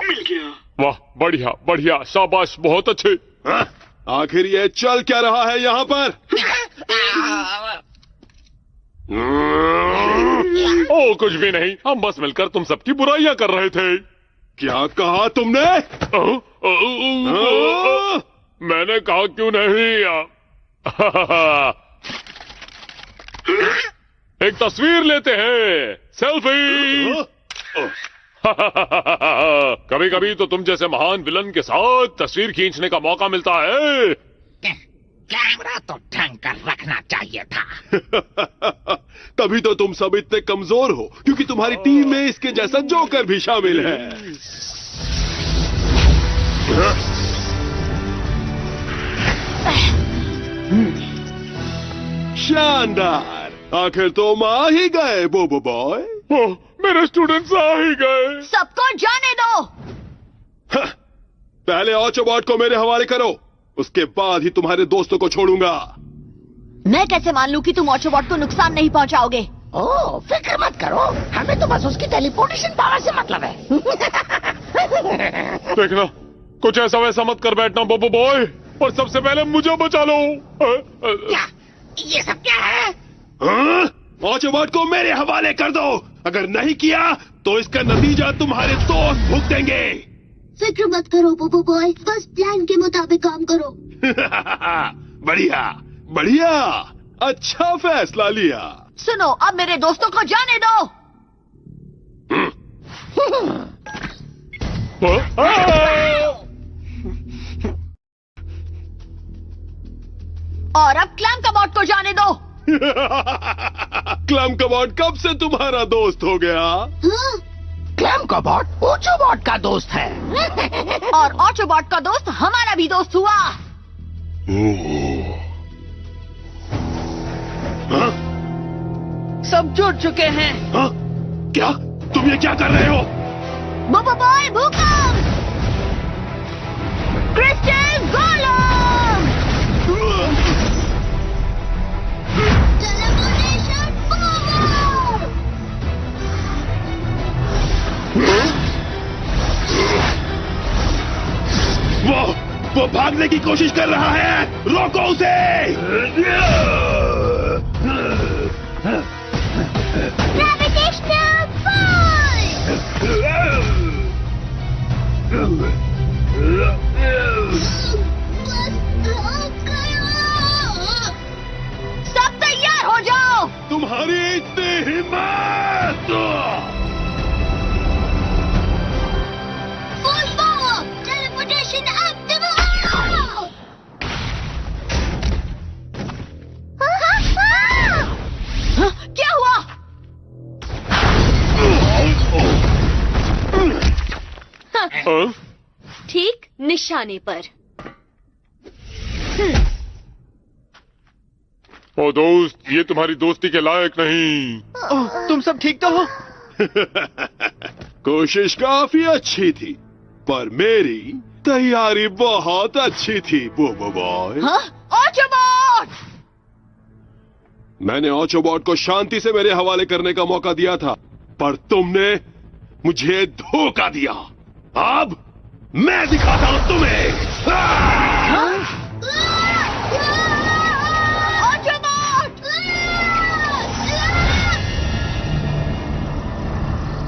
S16: मिल गया।
S12: वाह, बढ़िया बढ़िया, शाबाश, बहुत अच्छे।
S1: आखिर ये चल क्या रहा है यहाँ पर?
S12: ओ कुछ भी नहीं, हम बस मिलकर तुम सबकी बुराइयां कर रहे थे।
S1: क्या कहा तुमने?
S12: मैंने कहा क्यों नहीं। एक तस्वीर लेते हैं, सेल्फी। कभी कभी तो तुम जैसे महान विलन के साथ तस्वीर खींचने का मौका मिलता है।
S9: कैमरा तो ढंग कर रखना चाहिए था।
S1: तभी तो तुम सब इतने कमजोर हो, क्योंकि तुम्हारी टीम में इसके जैसा जोकर भी शामिल है। शानदार, आखिर तुम आ ही गए बोबो बॉय।
S12: मेरे स्टूडेंट्स आ ही गए।
S3: सबको जाने दो।
S1: पहले ऑचोबॉट को मेरे हवाले करो। उसके बाद ही तुम्हारे दोस्तों को छोड़ूंगा।
S3: मैं कैसे मान लूं कि तुम ऑटोबॉट को नुकसान नहीं पहुंचाओगे?
S13: ओह, फिक्र मत करो, हमें तो बस उसकी टेलीपोर्टेशन पावर से मतलब है।
S12: देखना, कुछ ऐसा वैसा मत कर बैठना बोबो बॉय, और सबसे पहले मुझे बचा लो।
S13: क्या? ये सब क्या है?
S1: ऑटोबॉट को मेरे हवाले कर दो। अगर नहीं किया तो इसका नतीजा तुम्हारे दोस्त भुगतेंगे।
S5: फिक्र मत करो बोबो बॉय, बस प्लान के मुताबिक काम करो।
S1: बढ़िया बढ़िया, अच्छा फैसला लिया।
S3: सुनो, अब मेरे दोस्तों को जाने दो। और अब क्लैम कबॉट को जाने दो।
S1: क्लैम कबॉट कब से तुम्हारा दोस्त हो गया?
S13: क्लैम कबॉट ऑटोबॉट का दोस्त है।
S3: और ऑटोबॉट का दोस्त हमारा भी दोस्त हुआ।
S14: सब जुड़ चुके हैं।
S1: क्या? तुम ये क्या कर रहे हो?
S3: बोबो बॉय भूकंप! Crystal golem!
S5: Teleportation power!
S1: वो भागने की कोशिश कर रहा है, रोको उसे!
S5: Gravitational
S3: सब तैयार हो जाओ।
S1: तुम्हारी इतनी हिम्मत!
S5: Full power! Teleportation activate!
S3: क्या हुआ?
S2: ठीक निशाने पर।
S12: ओ दोस्त, ये तुम्हारी दोस्ती के लायक नहीं।
S14: तुम सब ठीक तो हो?
S1: कोशिश काफी अच्छी थी, पर मेरी तैयारी बहुत अच्छी थी बोबो बॉय।
S3: ऑटोबॉट!
S1: मैंने ऑटोबॉट को शांति से मेरे हवाले करने का मौका दिया था, पर तुमने मुझे धोखा दिया। अब मैं दिखाता हूं तुम्हें।
S3: ऑटोबॉट!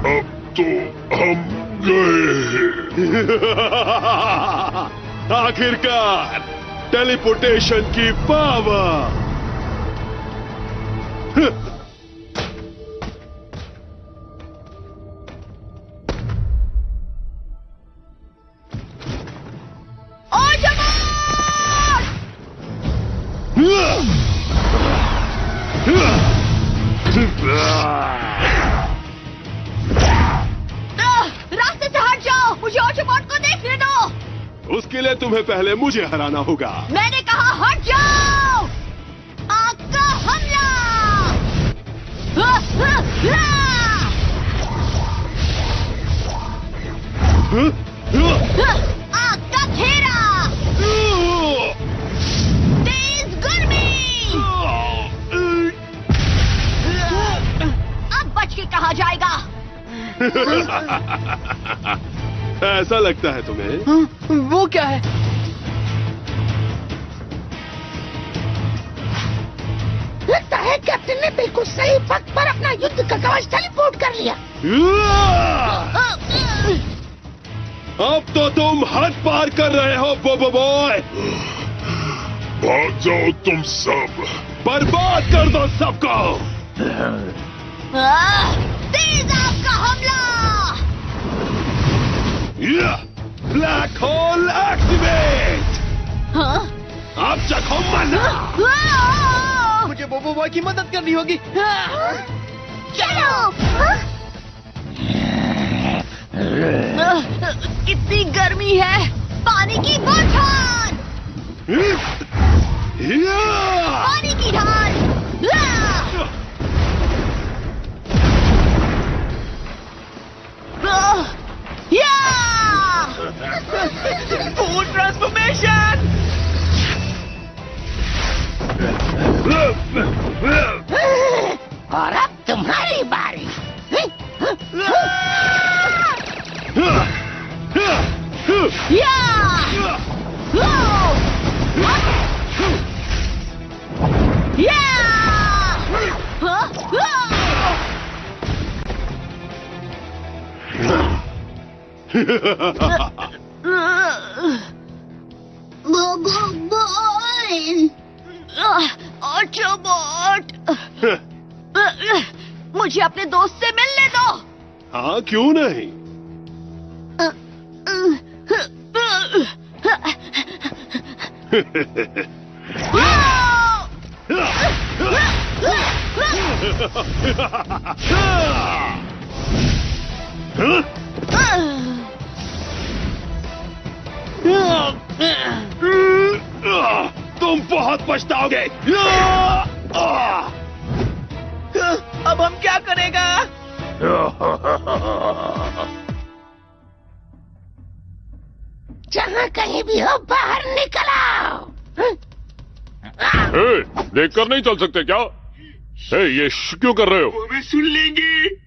S12: अब तो हम गए।
S1: आखिरकार टेलीपोर्टेशन की पावर।
S3: रास्ते से हट जाओ, मुझे ऑटोबॉट को देखने दो।
S1: उसके लिए तुम्हें पहले मुझे हराना होगा।
S3: मैंने कहा हट जाओ। आग का हमला! आग का घेरा! तेज गर्मी! अब बच के कहा जाएगा?
S1: ऐसा लगता है तुम्हें?
S14: वो क्या है?
S13: लगता है कैप्टन ने बिल्कुल सही वक्त पर अपना युद्ध का कवच टेलीपोर्ट कर लिया।
S1: अब तो तुम हद पार कर रहे हो बोबो बॉय।
S12: भाग जाओ तुम सब,
S1: बर्बाद कर दो सबको।
S3: तेज आग का हमला!
S1: Black hole activate!
S3: हाँ?
S1: अब चखो मजा।
S14: मुझे बोबो बॉय की मदद करनी होगी।
S3: चलो! कितनी गर्मी है! पानी की बौछार! पानी की ढाल!
S11: Full transformation!
S13: और अब तुम्हारी बारी।
S5: बोबो बॉय।
S3: ऑटोबॉट, मुझे अपने दोस्त से मिलने दो।
S1: हाँ, क्यों नहीं?
S16: तुम बहुत पछताओगे।
S11: अब हम क्या करेगा?
S13: जहाँ कहीं भी हो बाहर निकल आओ।
S12: देखकर नहीं चल सकते क्या? ये क्यों कर रहे हो?
S16: वो भी सुन लेंगे।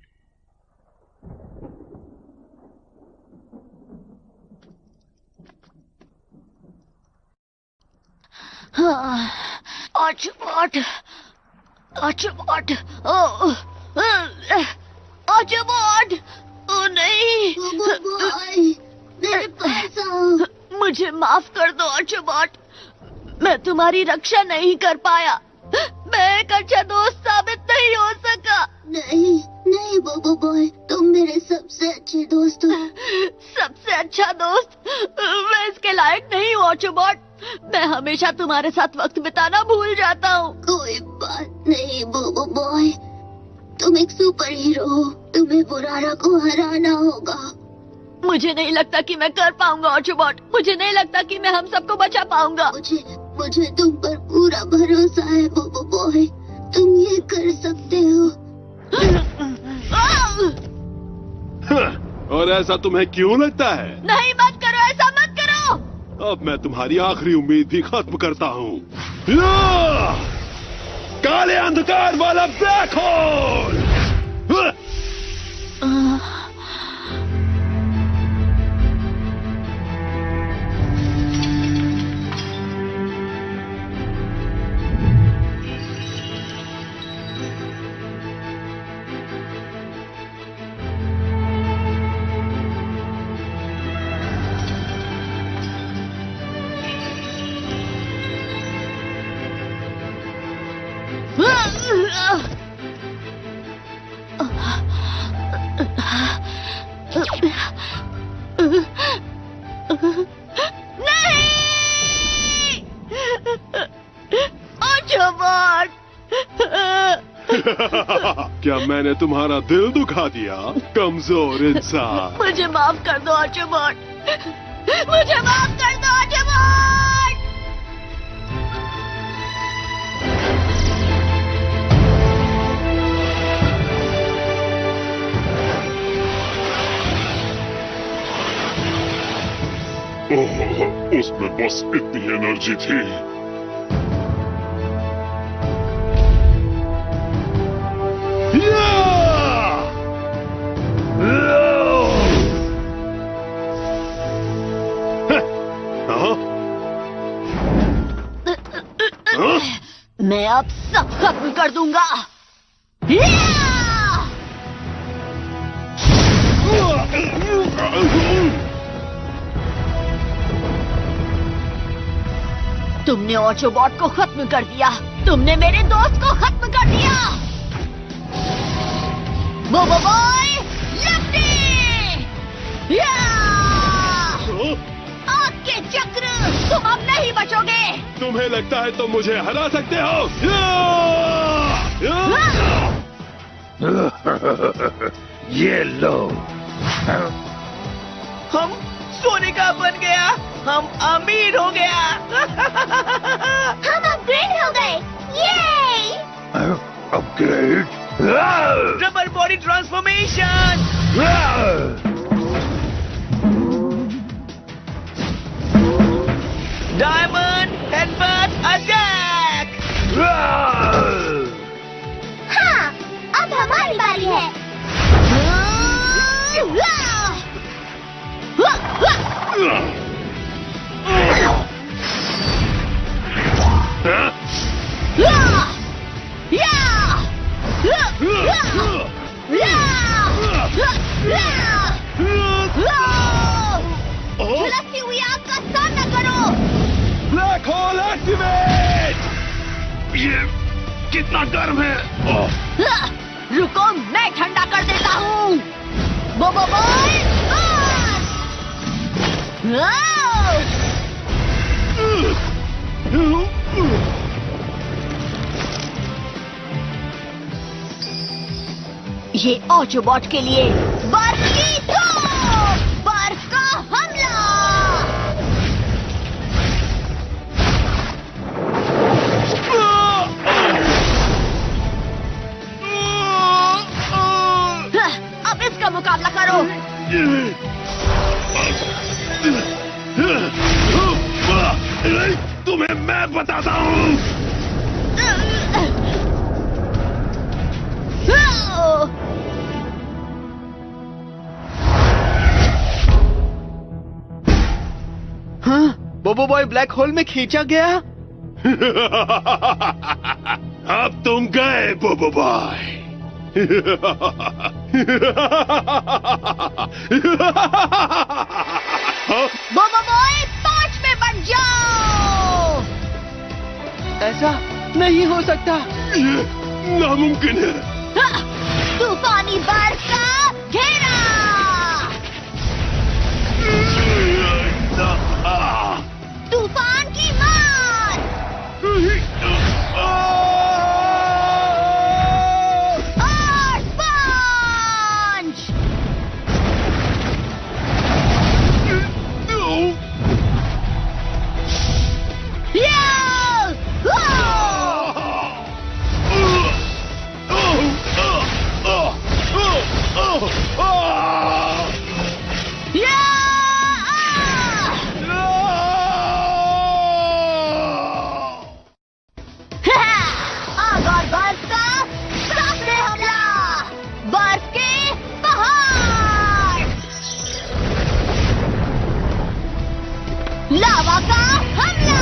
S3: ऑटोबॉट, ऑटोबॉट, ऑटोबॉट, ओ नहीं।
S5: मेरे पास आओ।
S3: मुझे माफ कर दो ऑटोबॉट, मैं तुम्हारी रक्षा नहीं कर पाया। मैं एक अच्छा दोस्त साबित नहीं हो सका।
S5: नहीं नहीं बोबो बॉय, तुम मेरे सबसे अच्छे दोस्त हो।
S3: सबसे अच्छा दोस्त? मैं इसके लायक नहीं हूँ ऑटोबॉट। मैं हमेशा तुम्हारे साथ वक्त बिताना भूल जाता हूँ।
S5: कोई बात नहीं बोबो बॉय, तुम एक सुपर हीरो हो, तुम्हें बुरारा को हराना होगा।
S3: मुझे नहीं लगता कि मैं कर पाऊंगा ऑटोबॉट। मुझे नहीं लगता कि मैं हम सबको बचा पाऊंगा।
S5: मुझे तुम पर पूरा भरोसा है बोबो बॉय, तुम ये कर सकते हो।
S1: और ऐसा तुम्हें क्यों लगता है?
S3: नहीं, मत करो, ऐसा मत करो।
S1: अब मैं तुम्हारी आखिरी उम्मीद भी खत्म करता हूँ। काले अंधकार वाला ब्लैक होल। क्या मैंने तुम्हारा दिल दुखा दिया, कमजोर इंसान?
S3: मुझे माफ कर दो ऑटोबॉट, मुझे माफ कर दो ऑटोबॉट।
S12: उसमें बस इतनी एनर्जी थी।
S3: मैं अब सब खत्म कर दूंगा। तुमने ऑटोबॉट को खत्म कर दिया, तुमने मेरे दोस्त को खत्म कर दिया। बोबो बॉय, लेफ्टी! आग के चक्र, तुम अब नहीं बचोगे।
S1: तुम्हें लगता है तुम मुझे हरा सकते हो?
S15: ये लो।
S11: हम सोने का बन गया, हम अमीर हो गया।
S5: हम अपग्रेड हो गए। ये
S15: upgrade?
S11: Rubber body transformation. Diamond headbutt attack.
S3: झुलसती हुई आग का सामना करो।
S1: Black hole activate.
S15: ये कितना गर्म है।
S3: रुको, मैं ठंडा कर देता हूँ। बोबो बॉय, ये ऑटोबॉट के लिए बर्फ की धूप, बर्फ का हमला। अब इसका मुकाबला करो।
S15: तुम्हें मैं बताता हूँ।
S14: हाँ, बोबो बॉय ब्लैक होल में खींचा गया।
S15: अब तुम गए बोबो बॉय।
S3: बोबो बॉय 5 में बन जाओ।
S14: ऐसा नहीं हो सकता।
S15: ये नामुमकिन है।
S3: तूफानी बर्फ का घेरा। तूफान की मार। और पंच। आग और बर्फ का सामने हमला। बर्फ के पहाड़। लावा का हमला।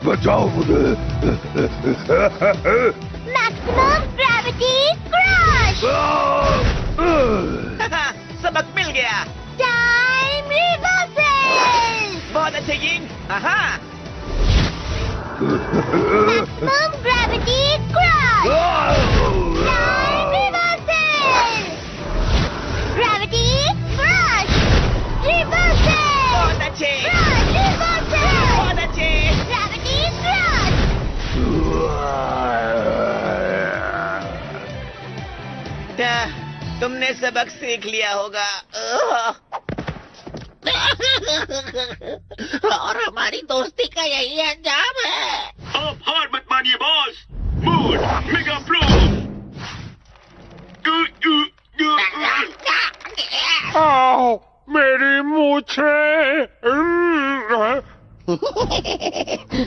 S15: बचाओ मुझे।
S3: Maximum gravity crush.
S11: सबक मिल गया।
S3: Time reversal.
S11: बहुत अच्छे Ying.
S3: Maximum gravity crush. Time reversal. Gravity crush. Reversal.
S11: बहुत अच्छे।
S3: Crush reversal.
S11: बहुत अच्छे।
S3: Gravity crush.
S11: तुमने सबक सीख लिया होगा।
S10: और हमारी दोस्ती का यही अंजाम है।
S16: अब हार मत मानिए बॉस। Mood mega pro.
S4: आओ, मेरी मूछे।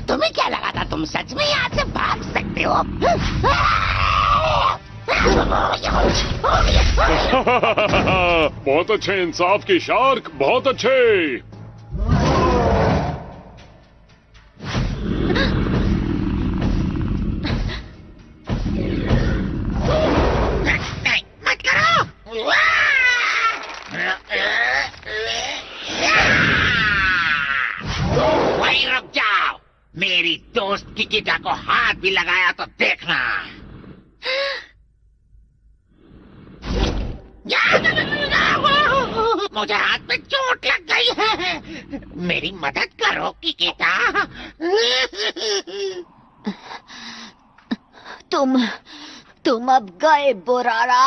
S10: तुम्हें क्या लगा था तुम सच में यहाँ से भाग सकते हो?
S12: बहुत अच्छे इंसाफ की शार्क, बहुत अच्छे।
S10: नहीं, मत करो। वहीं रुक जाओ। मेरी दोस्त की कीटा को हाथ भी लगाया तो देखना। मुझे हाथ में चोट लग गई है। मेरी मदद करो किकीटा।
S3: तुम अब गए बोरारा।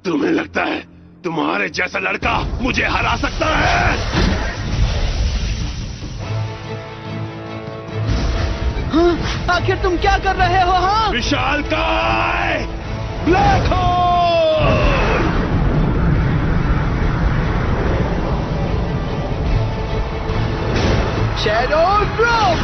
S1: तुम्हें लगता है तुम्हारे जैसा लड़का मुझे हरा सकता है?
S14: हाँ? आखिर तुम क्या कर रहे हो? हाँ?
S1: विशालकाय black hole!
S14: Shadow drop!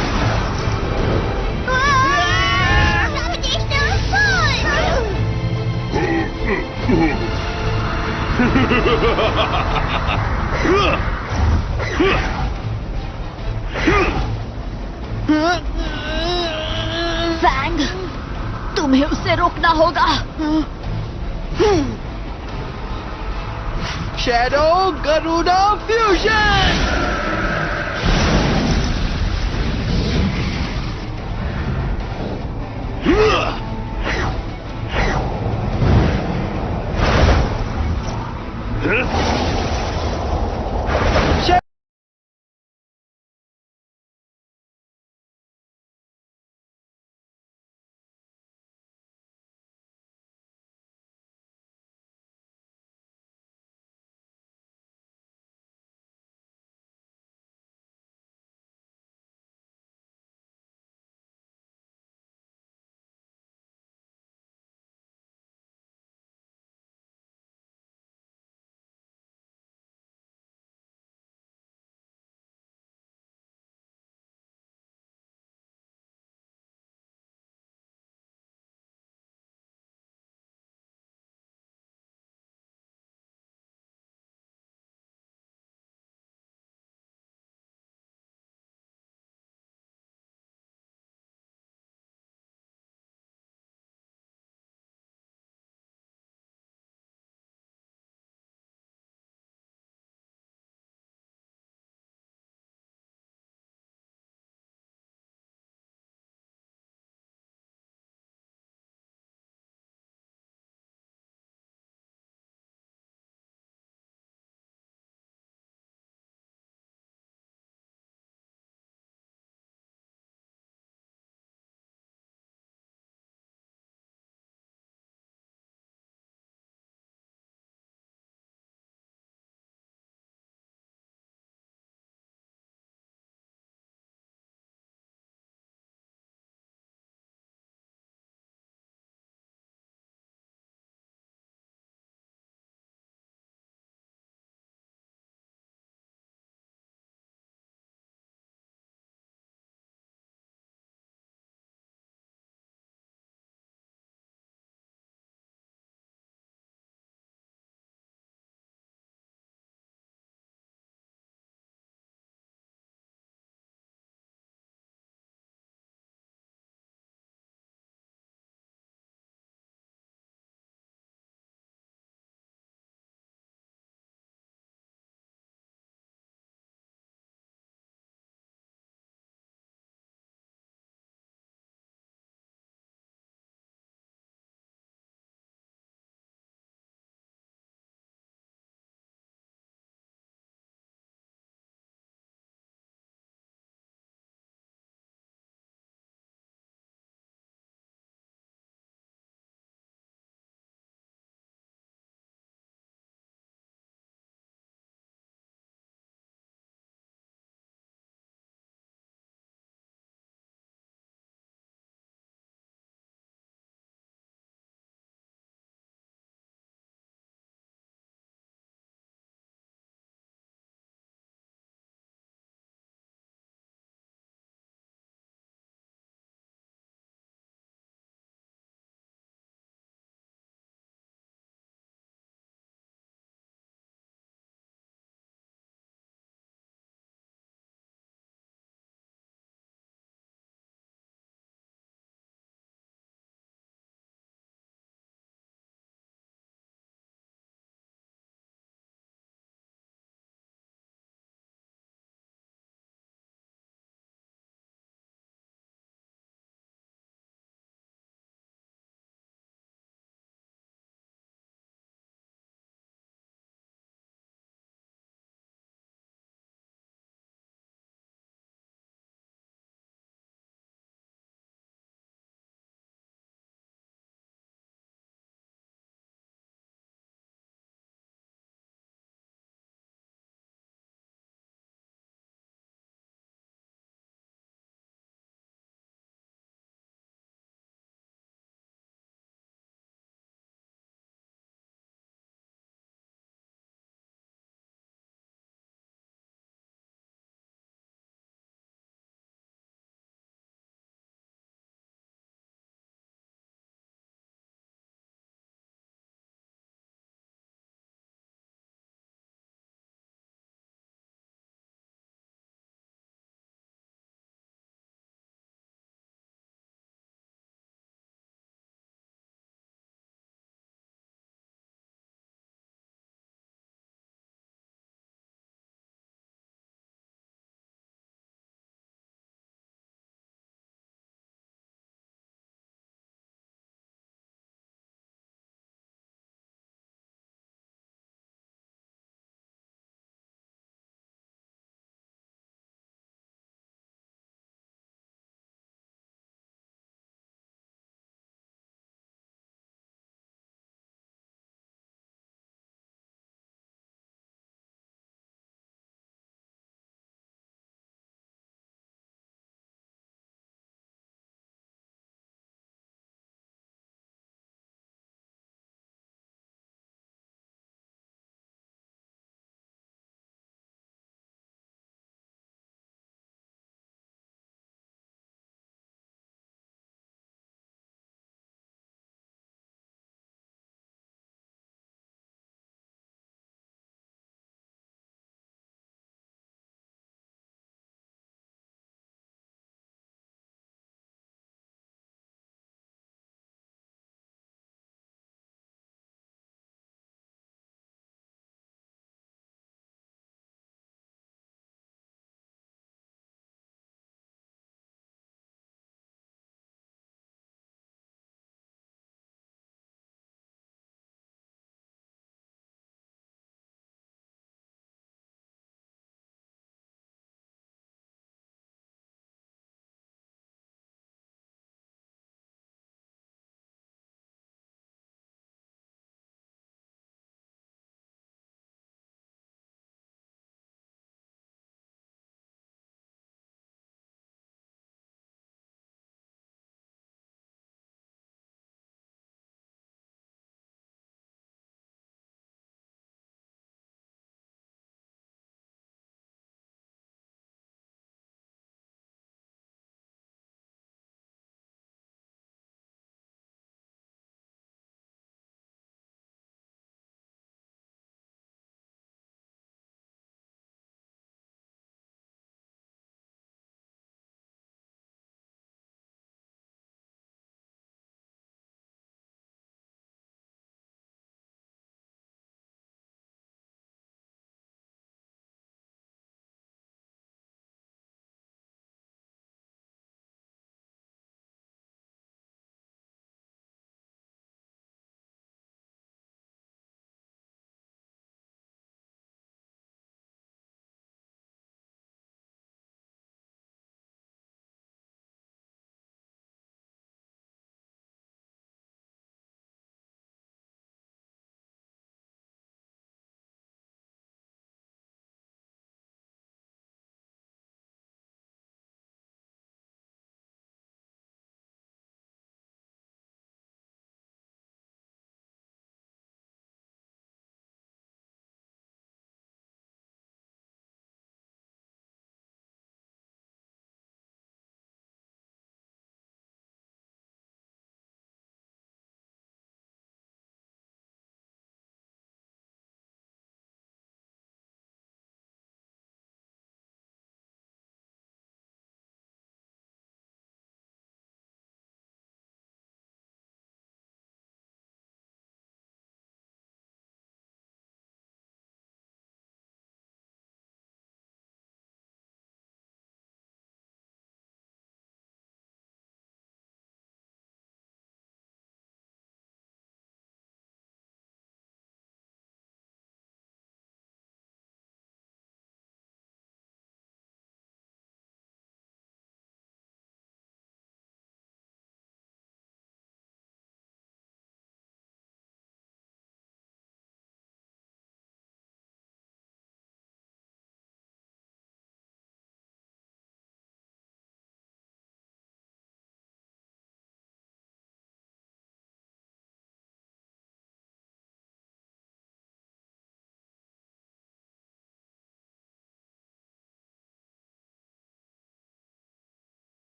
S3: Fang, तुम्हें उसे रोकना होगा।
S14: Shadow Garuda fusion!